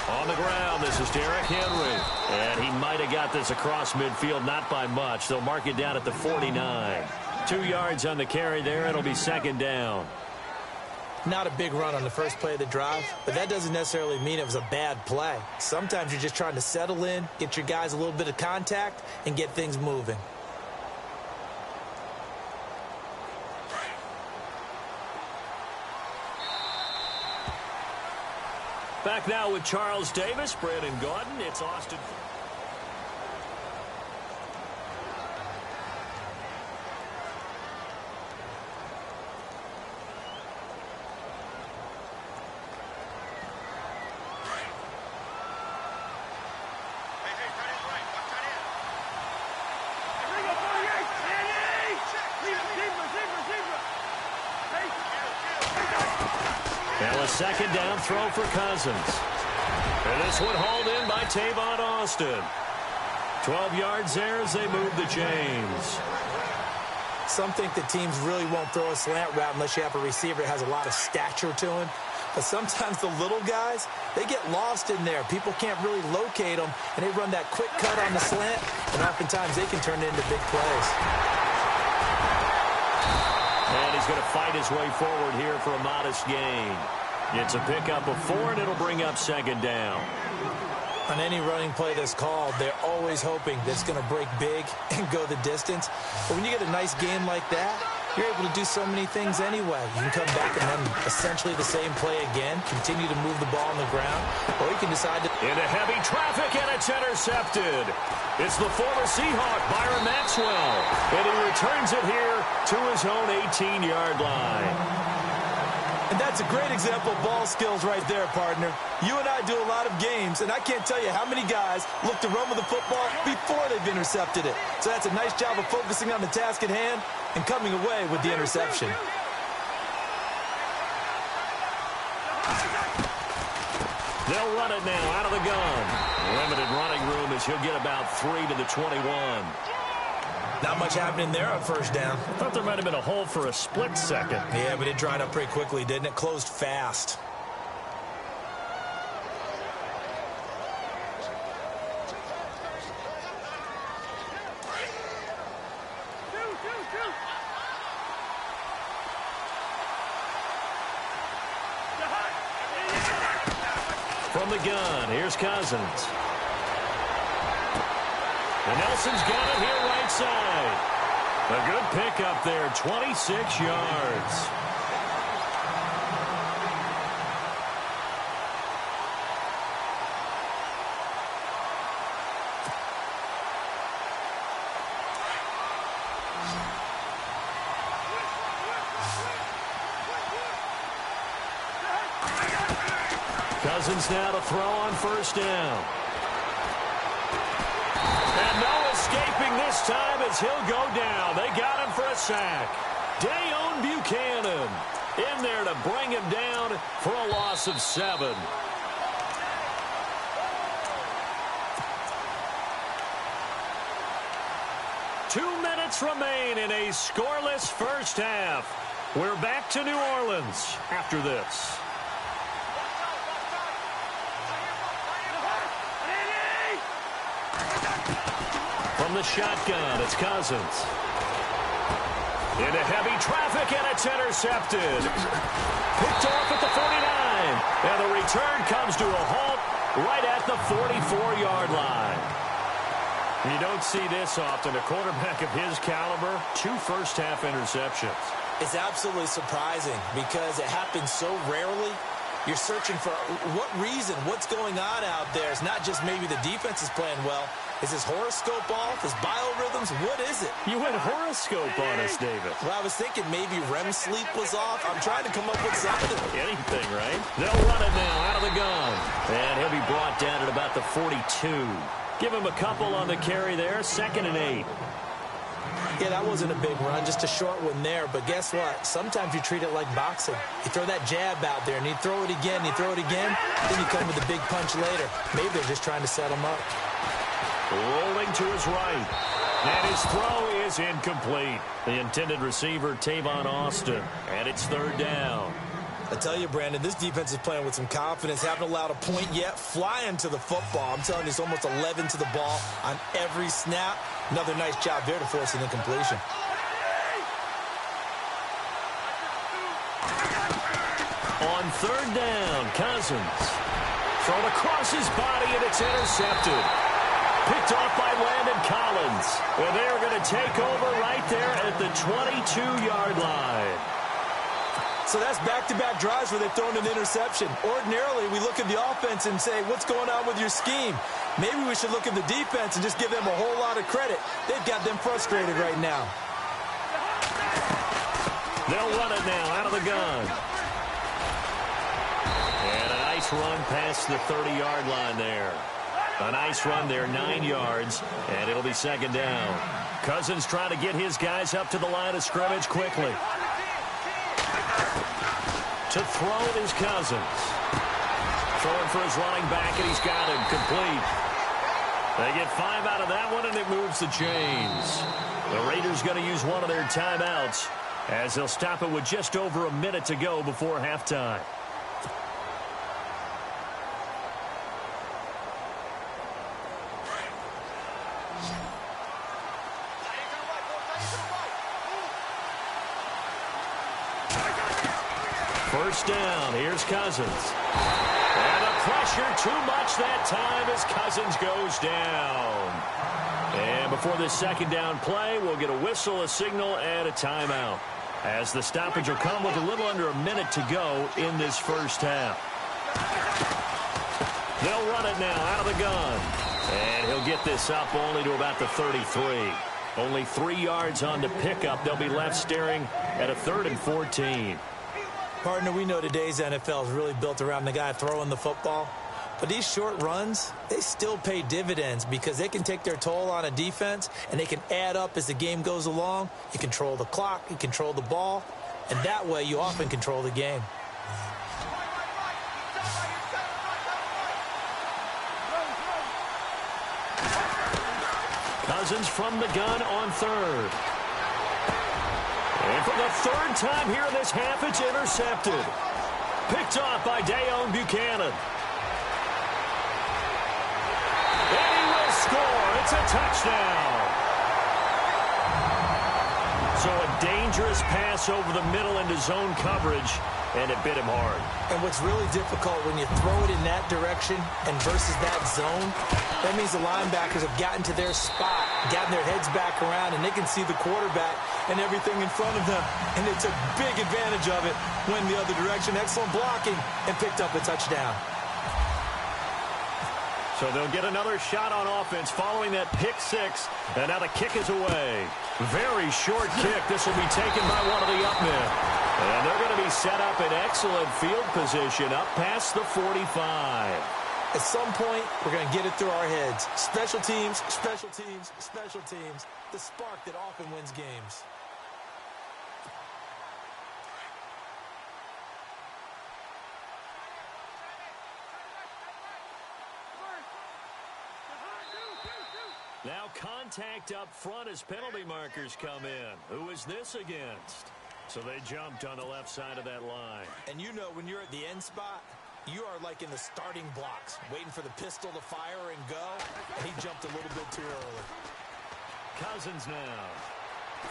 Speaker 1: On the ground, this is Derrick Henry. And he might have got this across midfield, not by much. They'll mark it down at the 49. 2 yards on the carry there. It'll be 2nd down.
Speaker 2: Not a big run on the first play of the drive, but that doesn't necessarily mean it was a bad play. Sometimes you're just trying to settle in, get your guys a little bit of contact, and get things moving.
Speaker 1: Back now with Charles Davis, Brandon Gaudin. It's Austin. Now a 2nd down throw for Cousins. And this one hauled in by Tavon Austin. 12 yards there as they move the chains.
Speaker 2: Some think that teams really won't throw a slant route unless you have a receiver that has a lot of stature to him. But sometimes the little guys, they get lost in there. People can't really locate them, and they run that quick cut on the slant, and oftentimes they can turn it into big plays.
Speaker 1: And he's going to fight his way forward here for a modest gain. It's a pickup of 4, and it'll bring up 2nd down.
Speaker 2: On any running play that's called, they're always hoping that it's going to break big and go the distance. But when you get a nice game like that, you're able to do so many things anyway. You can come back and run essentially the same play again, continue to move the ball on the ground, or you can decide to...
Speaker 1: Into heavy traffic, and it's intercepted. It's the former Seahawk, Byron Maxwell, and he returns it here to his own 18-yard line.
Speaker 2: And that's a great example of ball skills right there, partner. You and I do a lot of games, and I can't tell you how many guys look to run with the football before they've intercepted it. So that's a nice job of focusing on the task at hand and coming away with the interception.
Speaker 1: They'll run it now out of the gun. Limited running room as he'll get about 3 to the 21.
Speaker 2: Not much happening there on first down.
Speaker 1: I thought there might have been a hole for a split second.
Speaker 2: Yeah, but it dried up pretty quickly, didn't it? Closed fast.
Speaker 1: the gun. Here's Cousins. And Nelson's got it here right side. A good pickup there, 26 yards. Cousins now to throw on first down. And no escaping this time as he'll go down. They got him for a sack. Dayon Buchanan in there to bring him down for a loss of 7. Two minutes remain in a scoreless first half. We're back to New Orleans after this. From the shotgun, it's Cousins. Into heavy traffic, and it's intercepted. Picked off at the 49. And the return comes to a halt right at the 44-yard line. You don't see this often. A quarterback of his caliber, 2 first-half interceptions.
Speaker 2: It's absolutely surprising because it happens so rarely. You're searching for what reason, what's going on out there. It's not just maybe the defense is playing well. Is his horoscope off? His biorhythms? What is it?
Speaker 1: You went horoscope on us, David.
Speaker 2: Well, I was thinking maybe REM sleep was off. I'm trying to come up with something.
Speaker 1: Anything, right? They'll run it now out of the gun. And he'll be brought down at about the 42. Give him a couple on the carry there. 2nd and 8.
Speaker 2: Yeah, that wasn't a big run, just a short one there. But guess what? Sometimes you treat it like boxing. You throw that jab out there, and you throw it again, and you throw it again. Then you come with a big punch later. Maybe they're just trying to set him up.
Speaker 1: Rolling to his right. And his throw is incomplete. The intended receiver, Tavon Austin. And it's 3rd down.
Speaker 2: I tell you, Brandon, this defense is playing with some confidence. Haven't allowed a point yet. Flying to the football. I'm telling you, it's almost 11 to the ball on every snap. Another nice job there to force an incompletion.
Speaker 1: On 3rd down, Cousins. Thrown across his body, and it's intercepted. Picked off by Landon Collins. And they're going to take over right there at the 22-yard line.
Speaker 2: So that's back-to-back drives where they've thrown an interception. Ordinarily, we look at the offense and say, what's going on with your scheme? Maybe we should look at the defense and just give them a whole lot of credit. They've got them frustrated right now.
Speaker 1: They'll run it now out of the gun. And a nice run past the 30-yard line there. A nice run there, 9 yards, and it'll be 2nd down. Cousins trying to get his guys up to the line of scrimmage quickly. To throw is Cousins. Throwing for his running back, and he's got him complete. They get 5 out of that one, and it moves the chains. The Raiders going to use one of their timeouts as they'll stop it with just over a minute to go before halftime. First down, here's Cousins. And the pressure too much that time as Cousins goes down. And before this 2nd down play, we'll get a whistle, a signal, and a timeout. As the stoppage will come with a little under a minute to go in this first half. They'll run it now out of the gun. And he'll get this up only to about the 33. Only 3 yards on the pickup. They'll be left staring at a 3rd and 14.
Speaker 2: Partner, we know today's NFL is really built around the guy throwing the football. But these short runs, they still pay dividends because they can take their toll on a defense, and they can add up as the game goes along. You control the clock, you control the ball, and that way you often control the game.
Speaker 1: Cousins from the gun on 3rd. And for the 3rd time here in this half, it's intercepted. Picked off by Dayon Buchanan. And he will score. It's a touchdown. So a dangerous pass over the middle into zone coverage. and it bit him hard.
Speaker 2: And what's really difficult when you throw it in that direction and versus that zone, that means the linebackers have gotten to their spot, gotten their heads back around, and they can see the quarterback and everything in front of them. And they took big advantage of it, went the other direction. Excellent blocking, and picked up a touchdown.
Speaker 1: So they'll get another shot on offense following that pick six, and now the kick is away. Very short kick. This will be taken by one of the up men. And they're going to be set up in excellent field position up past the 45.
Speaker 2: At some point, we're going to get it through our heads. Special teams, special teams, special teams. The spark that often wins games.
Speaker 1: Now contact up front as penalty markers come in. Who is this against? So they jumped on the left side of that line.
Speaker 2: And you know when you're at the end spot, you are like in the starting blocks, waiting for the pistol to fire and go, and he jumped a little bit too early.
Speaker 1: Cousins now.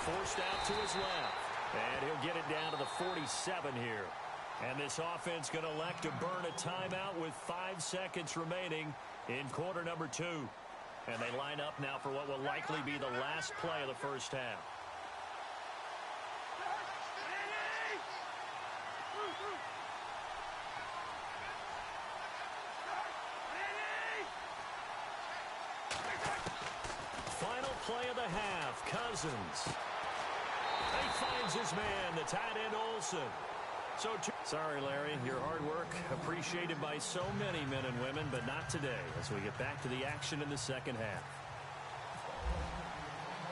Speaker 1: Forced out to his left. And he'll get it down to the 47 here. And this offense going to elect to burn a timeout with 5 seconds remaining in quarter number 2. And they line up now for what will likely be the last play of the first half. Final play of the half, Cousins. He finds his man, the tight end Olsen. Sorry, Larry, your hard work appreciated by so many men and women, but not today as we get back to the action in the second half.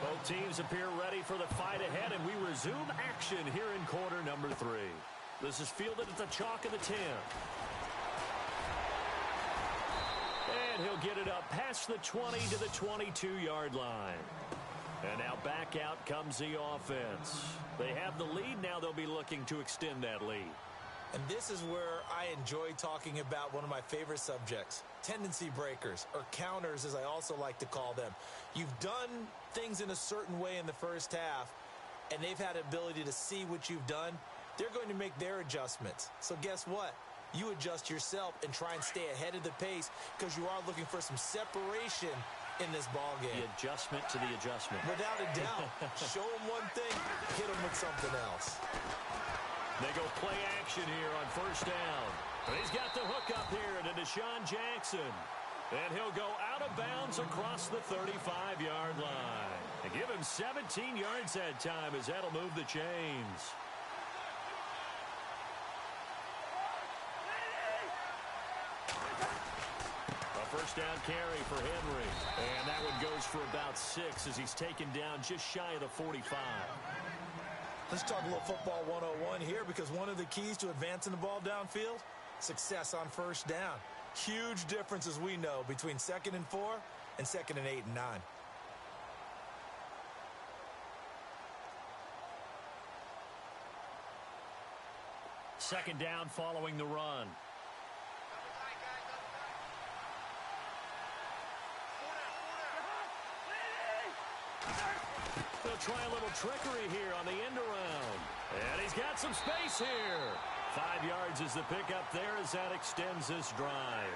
Speaker 1: Both teams appear ready for the fight ahead, and we resume action here in quarter number 3. This is fielded at the chalk of the 10. And he'll get it up past the 20 to the 22-yard line. And now back out comes the offense. They have the lead. Now they'll be looking to extend that lead.
Speaker 2: And this is where I enjoy talking about one of my favorite subjects, tendency breakers, or counters as I also like to call them. You've done things in a certain way in the first half, and they've had the ability to see what you've done. They're going to make their adjustments. So guess what? You adjust yourself and try and stay ahead of the pace because you are looking for some separation in this ball game.
Speaker 1: The adjustment to the adjustment.
Speaker 2: Without a doubt. Show them one thing, hit them with something else.
Speaker 1: They go play action here on first down. And he's got the hook up here to Deshaun Jackson. And he'll go out of bounds across the 35-yard line. And give him 17 yards that time as that'll move the chains. First down carry for Henry. And that one goes for about 6 as he's taken down just shy of the 45.
Speaker 2: Let's talk a little football 101 here because one of the keys to advancing the ball downfield, success on first down. Huge difference, as we know, between 2nd and 4 and 2nd and 8 and 9.
Speaker 1: Second down following the run. They'll try a little trickery here on the end around. And he's got some space here. 5 yards is the pickup there as that extends this drive.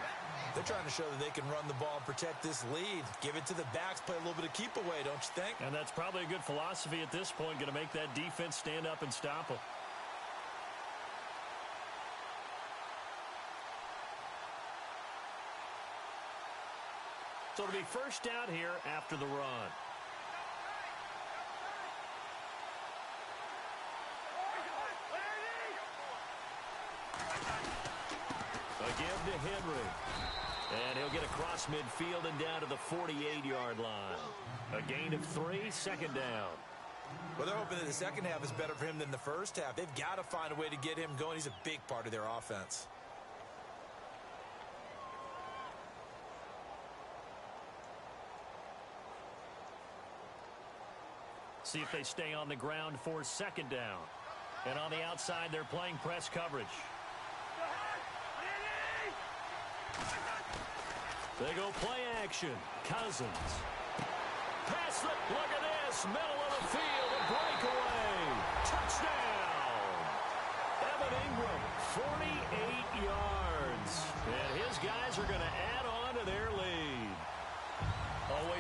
Speaker 2: They're trying to show that they can run the ball and protect this lead. Give it to the backs, play a little bit of keep away, don't you think?
Speaker 1: And that's probably a good philosophy at this point, going to make that defense stand up and stop them. So it'll be first down here after the run. Again to Henry. And he'll get across midfield and down to the 48-yard line. A gain of 3, second down.
Speaker 2: Well, they're hoping that the second half is better for him than the first half. They've got to find a way to get him going. He's a big part of their offense.
Speaker 1: See if they stay on the ground for second down. And on the outside, they're playing press coverage. They go play action. Cousins. Pass it. Look at this. Middle of the field. A breakaway. Touchdown. Evan Ingram.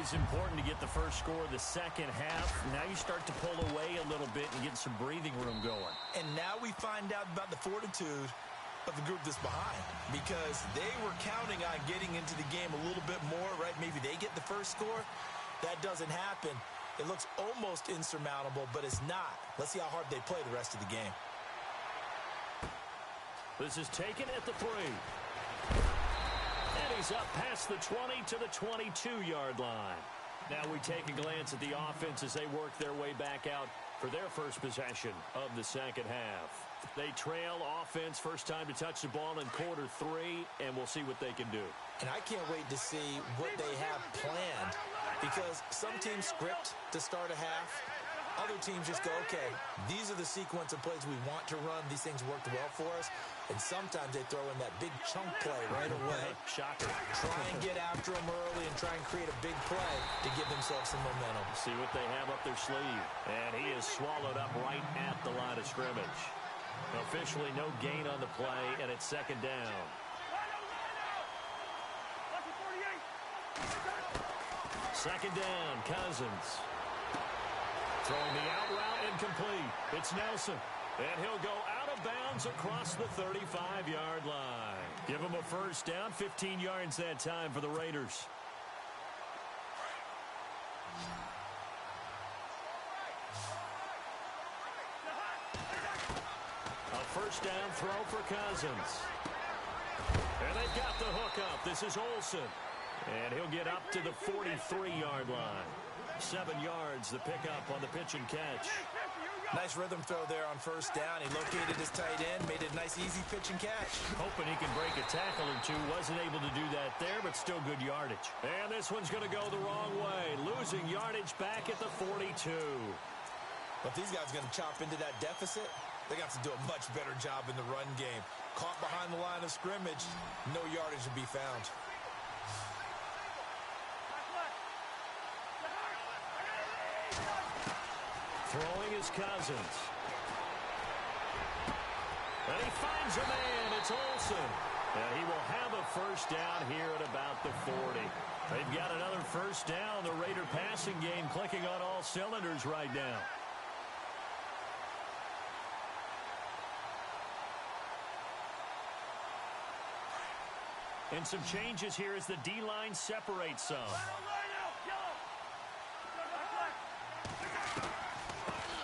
Speaker 1: Always important to get the first score of the second half. Now you start to pull away a little bit and get some breathing room going.
Speaker 2: And now we find out about the fortitude of the group that's behind, because they were counting on getting into the game a little bit more, right? Maybe they get the first score. That doesn't happen. It looks almost insurmountable, but it's not. Let's see how hard they play the rest of the game.
Speaker 1: This is taken at the 3. And he's up past the 20 to the 22-yard line. Now we take a glance at the offense as they work their way back out for their first possession of the second half. They trail offense, first time to touch the ball in quarter 3, and we'll see what they can do.
Speaker 2: And I can't wait to see what they have planned, because some teams script to start a half. Other teams just go, okay, these are the sequence of plays we want to run. These things worked well for us. And sometimes they throw in that big chunk play right away.
Speaker 1: Shocker.
Speaker 2: Try and get after them early and try and create a big play to give themselves some momentum.
Speaker 1: See what they have up their sleeve. And he is swallowed up right at the line of scrimmage. Officially no gain on the play, and it's second down. Second down, Cousins. Throwing the out route incomplete. It's Nelson. And he'll go out of bounds across the 35-yard line. Give him a first down, 15 yards that time for the Raiders. A first down throw for Cousins. And they've got the hook up. This is Olsen. And he'll get up to the 43-yard line. 7 yards, the pickup on the pitch and catch.
Speaker 2: Nice rhythm throw there on first down. He located his tight end, made it a nice, easy pitch and catch.
Speaker 1: Hoping he can break a tackle or two. Wasn't able to do that there, but still good yardage. And this one's going to go the wrong way. Losing yardage back at the 42.
Speaker 2: But these guys are going to chop into that deficit. They got to do a much better job in the run game. Caught behind the line of scrimmage, no yardage to be found.
Speaker 1: Throwing is Cousins. And he finds a man. It's Olsen. And he will have a first down here at about the 40. They've got another first down. The Raider passing game clicking on all cylinders right now. And some changes here as the D-line separates some.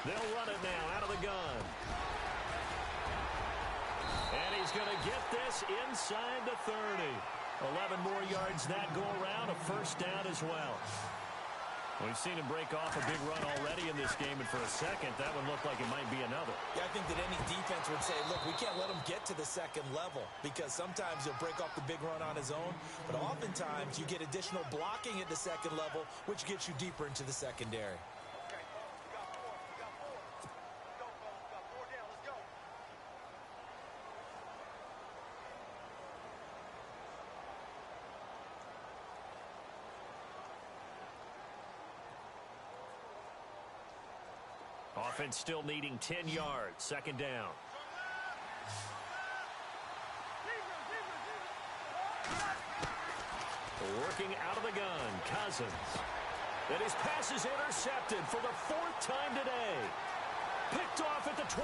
Speaker 1: They'll run it now out of the gun. And he's going to get this inside the 30. 11 more yards that go around, a first down as well. We've seen him break off a big run already in this game, and for a second, that one looked like it might be another.
Speaker 2: Yeah, I think that any defense would say, look, we can't let him get to the second level, because sometimes he'll break off the big run on his own, but oftentimes you get additional blocking at the second level, which gets you deeper into the secondary.
Speaker 1: Offense still needing 10 yards. Second down. Working out of the gun. Cousins. And his pass is intercepted for the 4th time today. Picked off at the 24.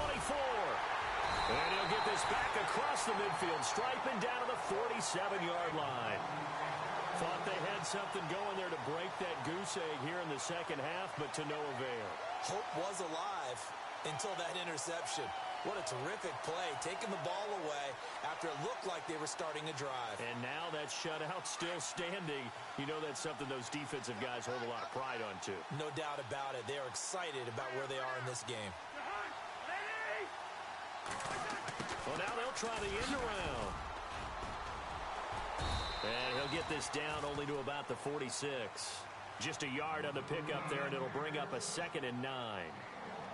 Speaker 1: And he'll get this back across the midfield, striping down to the 47-yard line. Thought they had something going there to break that goose egg here in the second half, but to no avail.
Speaker 2: Hope was alive until that interception. What a terrific play, taking the ball away after it looked like they were starting a drive.
Speaker 1: And now that shutout still standing. You know that's something those defensive guys hold a lot of pride on, too.
Speaker 2: No doubt about it. They are excited about where they are in this game.
Speaker 1: Well, now they'll try the end around. And he'll get this down only to about the 46. Just a yard on the pickup there, and it'll bring up a 2nd and 9.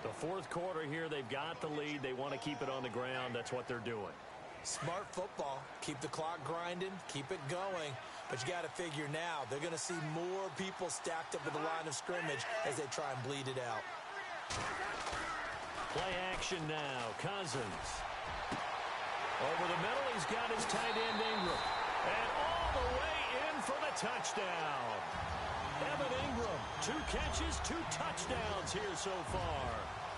Speaker 1: The 4th quarter here, they've got the lead. They want to keep it on the ground. That's what they're doing.
Speaker 2: Smart football. Keep the clock grinding. Keep it going. But you got to figure now, they're going to see more people stacked up at the line of scrimmage as they try and bleed it out.
Speaker 1: Play action now. Cousins. Over the middle, he's got his tight end Ingram. And all the way in for the touchdown. Evan Ingram, 2 catches, 2 touchdowns here so far.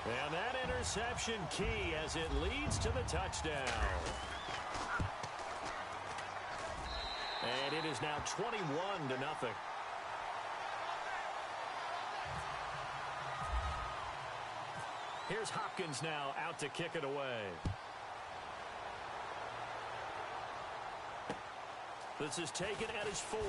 Speaker 1: And that interception key as it leads to the touchdown. And it is now 21-0. Here's Hopkins now out to kick it away. This is taken at his 4.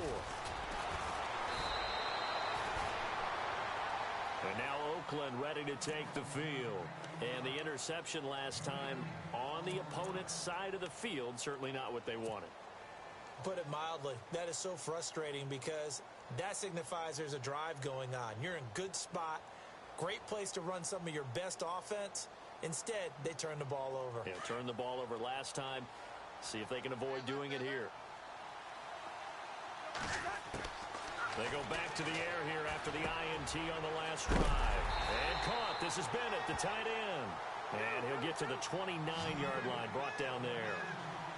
Speaker 1: And now Oakland ready to take the field. And the interception last time on the opponent's side of the field, certainly not what they wanted.
Speaker 2: Put it mildly, that is so frustrating because that signifies there's a drive going on. You're in good spot, great place to run some of your best offense. Instead, they turn the ball over.
Speaker 1: Yeah, turned the ball over last time. See if they can avoid doing it here. They go back to the air here after the INT on the last drive. And caught. This is Bennett, the tight end. And he'll get to the 29-yard line, brought down there.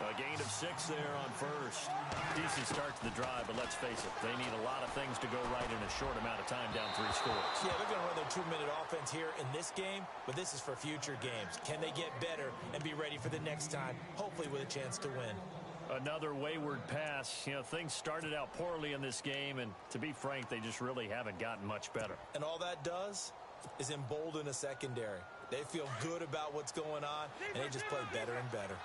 Speaker 1: A gain of 6 there on first. Decent start to the drive, but let's face it, they need a lot of things to go right in a short amount of time, down 3 scores.
Speaker 2: Yeah, they're going to run their 2-minute offense here in this game, but this is for future games. Can they get better and be ready for the next time, hopefully with a chance to win?
Speaker 1: Another wayward pass. You know, things started out poorly in this game, and to be frank, they just really haven't gotten much better.
Speaker 2: And all that does is embolden a secondary. They feel good about what's going on, and they just play better and better.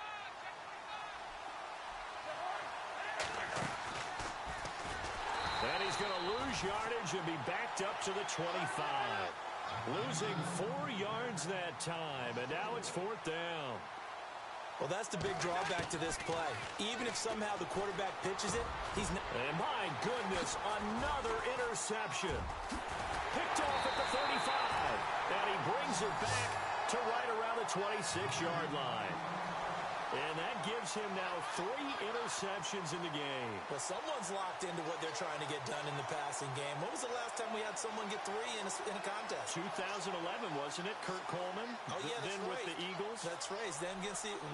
Speaker 1: And he's going to lose yardage and be backed up to the 25. Losing 4 yards that time, and now it's 4th down.
Speaker 2: Well, that's the big drawback to this play. Even if somehow the quarterback pitches it, he's not.
Speaker 1: And my goodness, another interception. Picked off at the 35. And he brings it back to right around the 26-yard line. And that gives him now 3 interceptions in the game.
Speaker 2: Well, someone's locked into what they're trying to get done in the passing game. When was the last time we had someone get 3 in a contest?
Speaker 1: 2011, wasn't it? Kurt Coleman.
Speaker 2: Oh, yeah, that's
Speaker 1: then
Speaker 2: right.
Speaker 1: with the Eagles.
Speaker 2: That's right. Then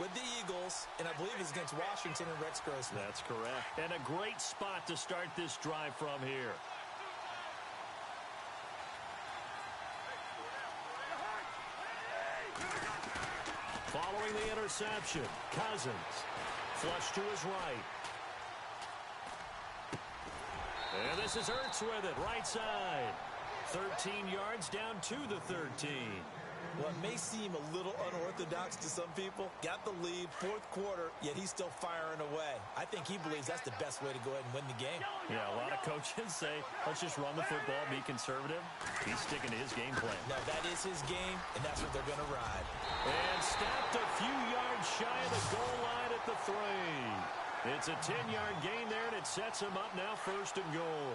Speaker 2: with the Eagles, and I believe it's against Washington and Rex Grossman.
Speaker 1: That's correct. And a great spot to start this drive from here. Following the interception, Cousins. Flush to his right. And this is Ertz with it, right side. 13 yards down to the 13.
Speaker 2: What may seem a little unorthodox to some people, got the lead, 4th quarter, yet he's still firing away. I think he believes that's the best way to go ahead and win the game.
Speaker 1: Yeah, a lot of coaches say, let's just run the football, be conservative. He's sticking to his game plan.
Speaker 2: Now, that is his game, and that's what they're going to ride.
Speaker 1: And stopped a few yards shy of the goal line at the 3. It's a 10-yard gain there, and it sets him up now 1st and goal.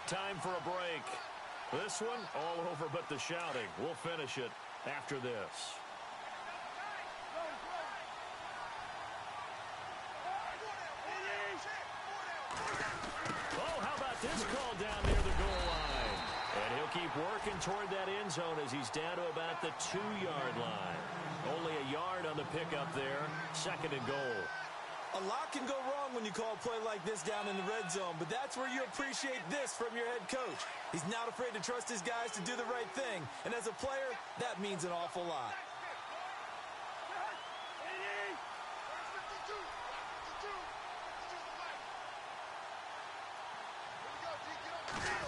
Speaker 1: Time for a break. This one, all over but the shouting. We'll finish it after this. Oh, how about this call down near the goal line? And he'll keep working toward that end zone as he's down to about the 2-yard line. Only a yard on the pickup there. 2nd and goal.
Speaker 2: A lot can go wrong when you call a play like this down in the red zone, but that's where you appreciate this from your head coach. He's not afraid to trust his guys to do the right thing, and as a player, that means an awful lot.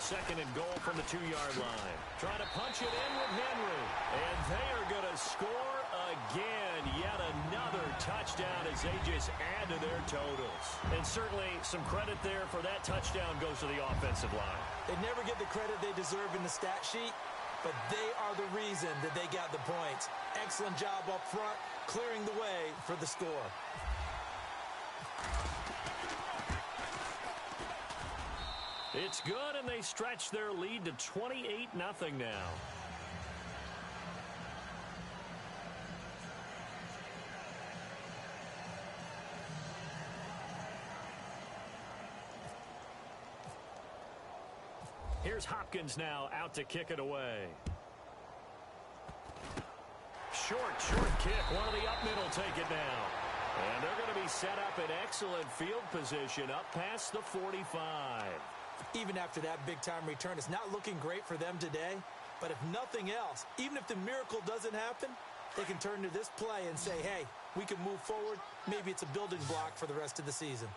Speaker 1: Second and goal from the 2-yard line. Trying to punch it in with Henry. And they are going to score again. Yet another touchdown as they just add to their totals. And certainly some credit there for that touchdown goes to the offensive line.
Speaker 2: They never get the credit they deserve in the stat sheet, but they are the reason that they got the points. Excellent job up front, clearing the way for the score.
Speaker 1: It's good, and they stretch their lead to 28-0 now. Here's Hopkins now out to kick it away. Short kick. One of the up middle take it now. And they're going to be set up in excellent field position up past the 45.
Speaker 2: Even after that big-time return, it's not looking great for them today. But if nothing else, even if the miracle doesn't happen, they can turn to this play and say, hey, we can move forward. Maybe it's a building block for the rest of the season.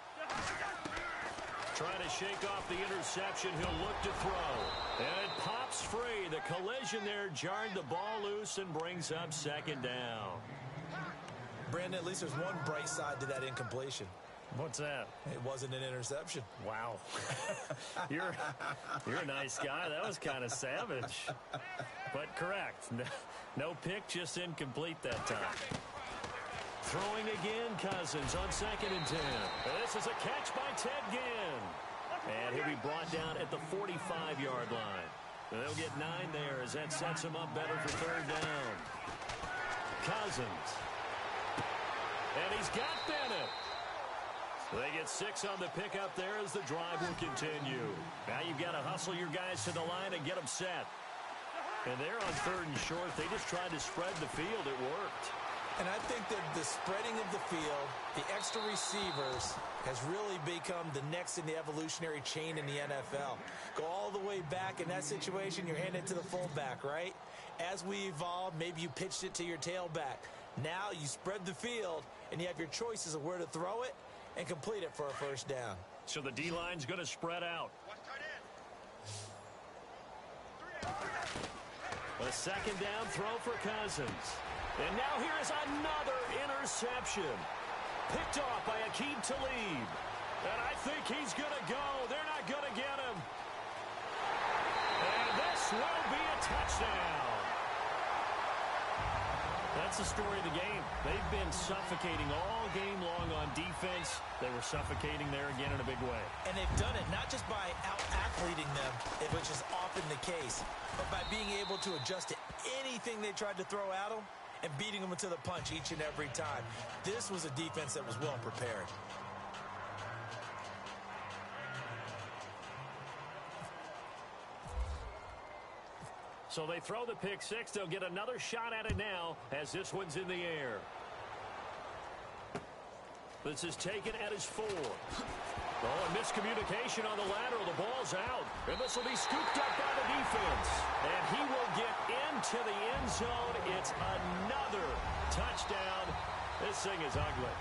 Speaker 1: Trying to shake off the interception. He'll look to throw. And it pops free. The collision there jarred the ball loose and brings up second down.
Speaker 2: Brandon, at least there's one bright side to that incompletion.
Speaker 4: What's that?
Speaker 2: It wasn't an interception.
Speaker 4: Wow. You're a nice guy. That was kind of savage. But correct. No pick, just incomplete that time.
Speaker 1: Throwing again, Cousins on 2nd and 10. This is a catch by Ted Ginn. And he'll be brought down at the 45-yard line. They'll get 9 there as that sets him up better for 3rd down. Cousins. And he's got Bennett. They get 6 on the pickup there as the drive will continue. Now you've got to hustle your guys to the line and get them set. And they're on 3rd and short. They just tried to spread the field. It worked.
Speaker 2: And I think that the spreading of the field, the extra receivers, has really become the next in the evolutionary chain in the NFL. Go all the way back in that situation, you're handing it to the fullback, right? As we evolve, maybe you pitched it to your tailback. Now you spread the field, and you have your choices of where to throw it and complete it for a 1st down.
Speaker 1: So the D-line's going to spread out. A 2nd down throw for Cousins. And now here is another interception. Picked off by Aqib Talib. And I think he's going to go. They're not going to get him. And this will be a touchdown. That's the story of the game. They've been suffocating all game long on defense. They were suffocating there again in a big way.
Speaker 2: And they've done it not just by out-athleting them, which is often the case, but by being able to adjust to anything they tried to throw at them and beating them to the punch each and every time. This was a defense that was well prepared.
Speaker 1: So they throw the pick 6. They'll get another shot at it now as this one's in the air. This is taken at his 4. Oh, and miscommunication on the lateral. The ball's out. And this will be scooped up by the defense. And he will get into the end zone. It's another touchdown. This thing is ugly.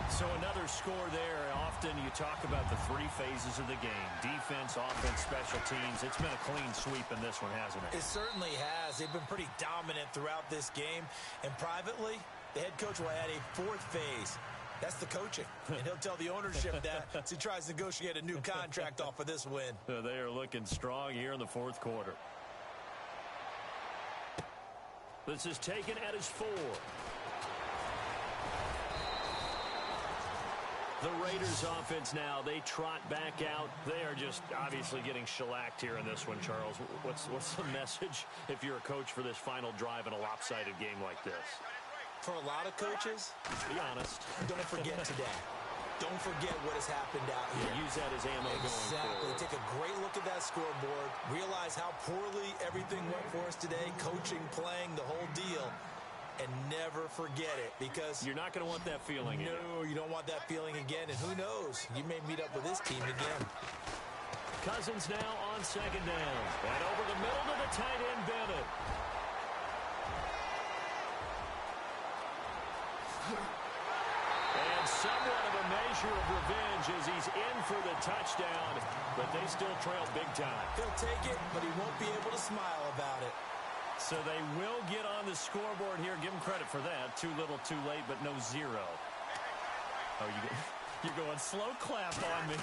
Speaker 1: So another score there. Often you talk about the 3 phases of the game. Defense, offense, special teams. It's been a clean sweep in this one, hasn't it?
Speaker 2: It certainly has. They've been pretty dominant throughout this game. And privately, the head coach will add a 4th phase. That's the coaching. And he'll tell the ownership that as he tries to negotiate a new contract off of this win.
Speaker 1: They are looking strong here in the 4th quarter. This is taken at his 4. The Raiders offense now, they trot back out. They are just obviously getting shellacked here in this one, Charles. What's the message if you're a coach for this final drive in a lopsided game like this?
Speaker 2: For a lot of coaches,
Speaker 1: be honest.
Speaker 2: Don't forget today. Don't forget what has happened out here.
Speaker 1: Use that as ammo going forward.
Speaker 2: Exactly. Take a great look at that scoreboard. Realize how poorly everything went for us today. Coaching, playing, the whole deal. And never forget it, because
Speaker 1: you're not going to want that feeling.
Speaker 2: No, you don't want that feeling again. And who knows? You may meet up with this team again.
Speaker 1: Cousins now on 2nd down. And over the middle to the tight end, Bennett. And somewhat of a measure of revenge as he's in for the touchdown, but they still trail big time.
Speaker 2: He'll take it, but he won't be able to smile about it.
Speaker 1: So they will get on the scoreboard here. Give them credit for that. Too little, too late, but no 0. Oh, you're going slow clap on me.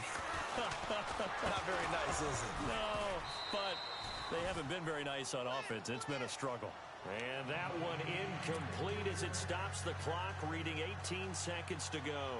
Speaker 2: Not very nice, is it?
Speaker 1: No, but they haven't been very nice on offense. It's been a struggle. And that one incomplete as it stops the clock, reading 18 seconds to go.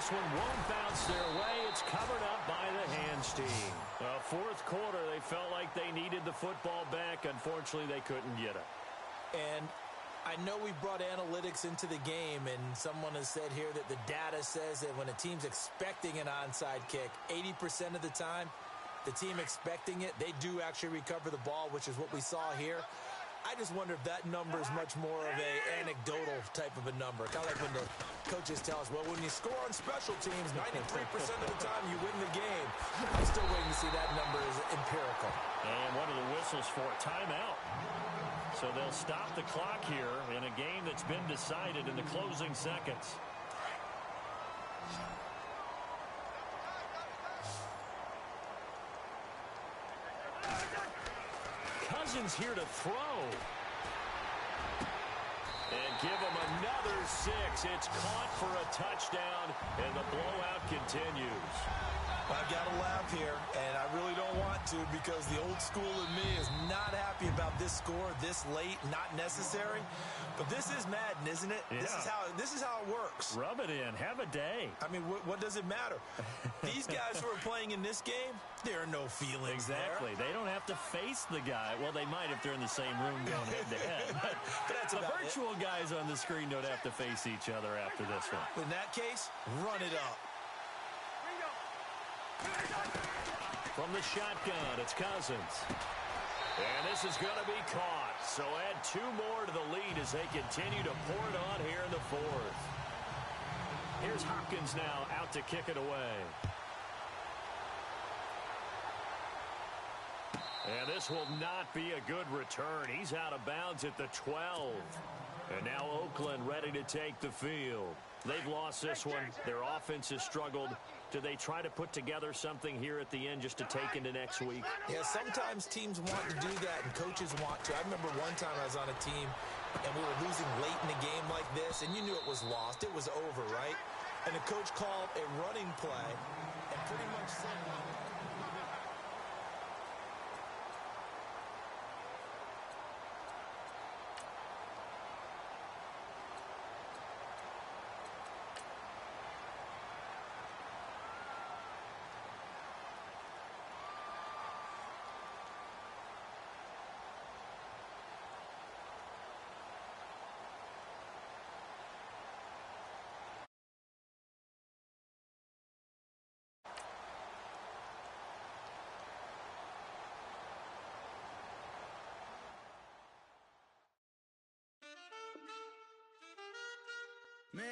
Speaker 1: this one won't bounce their way. It's covered up by the hands team. Fourth quarter, they felt like they needed the football back. Unfortunately, they couldn't get it.
Speaker 2: And I know we brought analytics into the game, and someone has said here that the data says that when a team's expecting an onside kick, 80% of the time, the team expecting it, they do actually recover the ball, which is what we saw here. I just wonder if that number is much more of a anecdotal type of a number. Kind of like when the coaches tell us, well, when you score on special teams, 93% of the time you win the game. I'm still waiting to see that number is empirical.
Speaker 1: And what are the whistles for? Timeout. So they'll stop the clock here in a game that's been decided in the closing seconds. Cousins here to throw. And give him another 6. It's caught for a touchdown, and the blowout continues.
Speaker 2: I've got to laugh here, and I really don't want to because the old school in me is not happy about this score this late, not necessary. But this is Madden, isn't it?
Speaker 1: Yeah.
Speaker 2: This is how it works.
Speaker 1: Rub it in. Have a day.
Speaker 2: I mean, what does it matter? These guys who are playing in this game, there are no feelings
Speaker 1: Exactly.
Speaker 2: there.
Speaker 1: They don't have to face the guy. Well, they might if they're in the same room going head-to-head. But
Speaker 2: That's
Speaker 1: the
Speaker 2: about
Speaker 1: virtual guys on the screen don't have to face each other after this one.
Speaker 2: In that case, run it up.
Speaker 1: From the shotgun, it's Cousins. And this is going to be caught. So add 2 more to the lead as they continue to pour it on here in the fourth. Here's Hopkins now out to kick it away. And this will not be a good return. He's out of bounds at the 12. And now Oakland ready to take the field. They've lost this one. Their offense has struggled. Do they try to put together something here at the end just to take into next week?
Speaker 2: Yeah, sometimes teams want to do that and coaches want to. I remember one time I was on a team and we were losing late in a game like this, and you knew it was lost. It was over, right? And the coach called a running play and pretty much said,
Speaker 5: Man,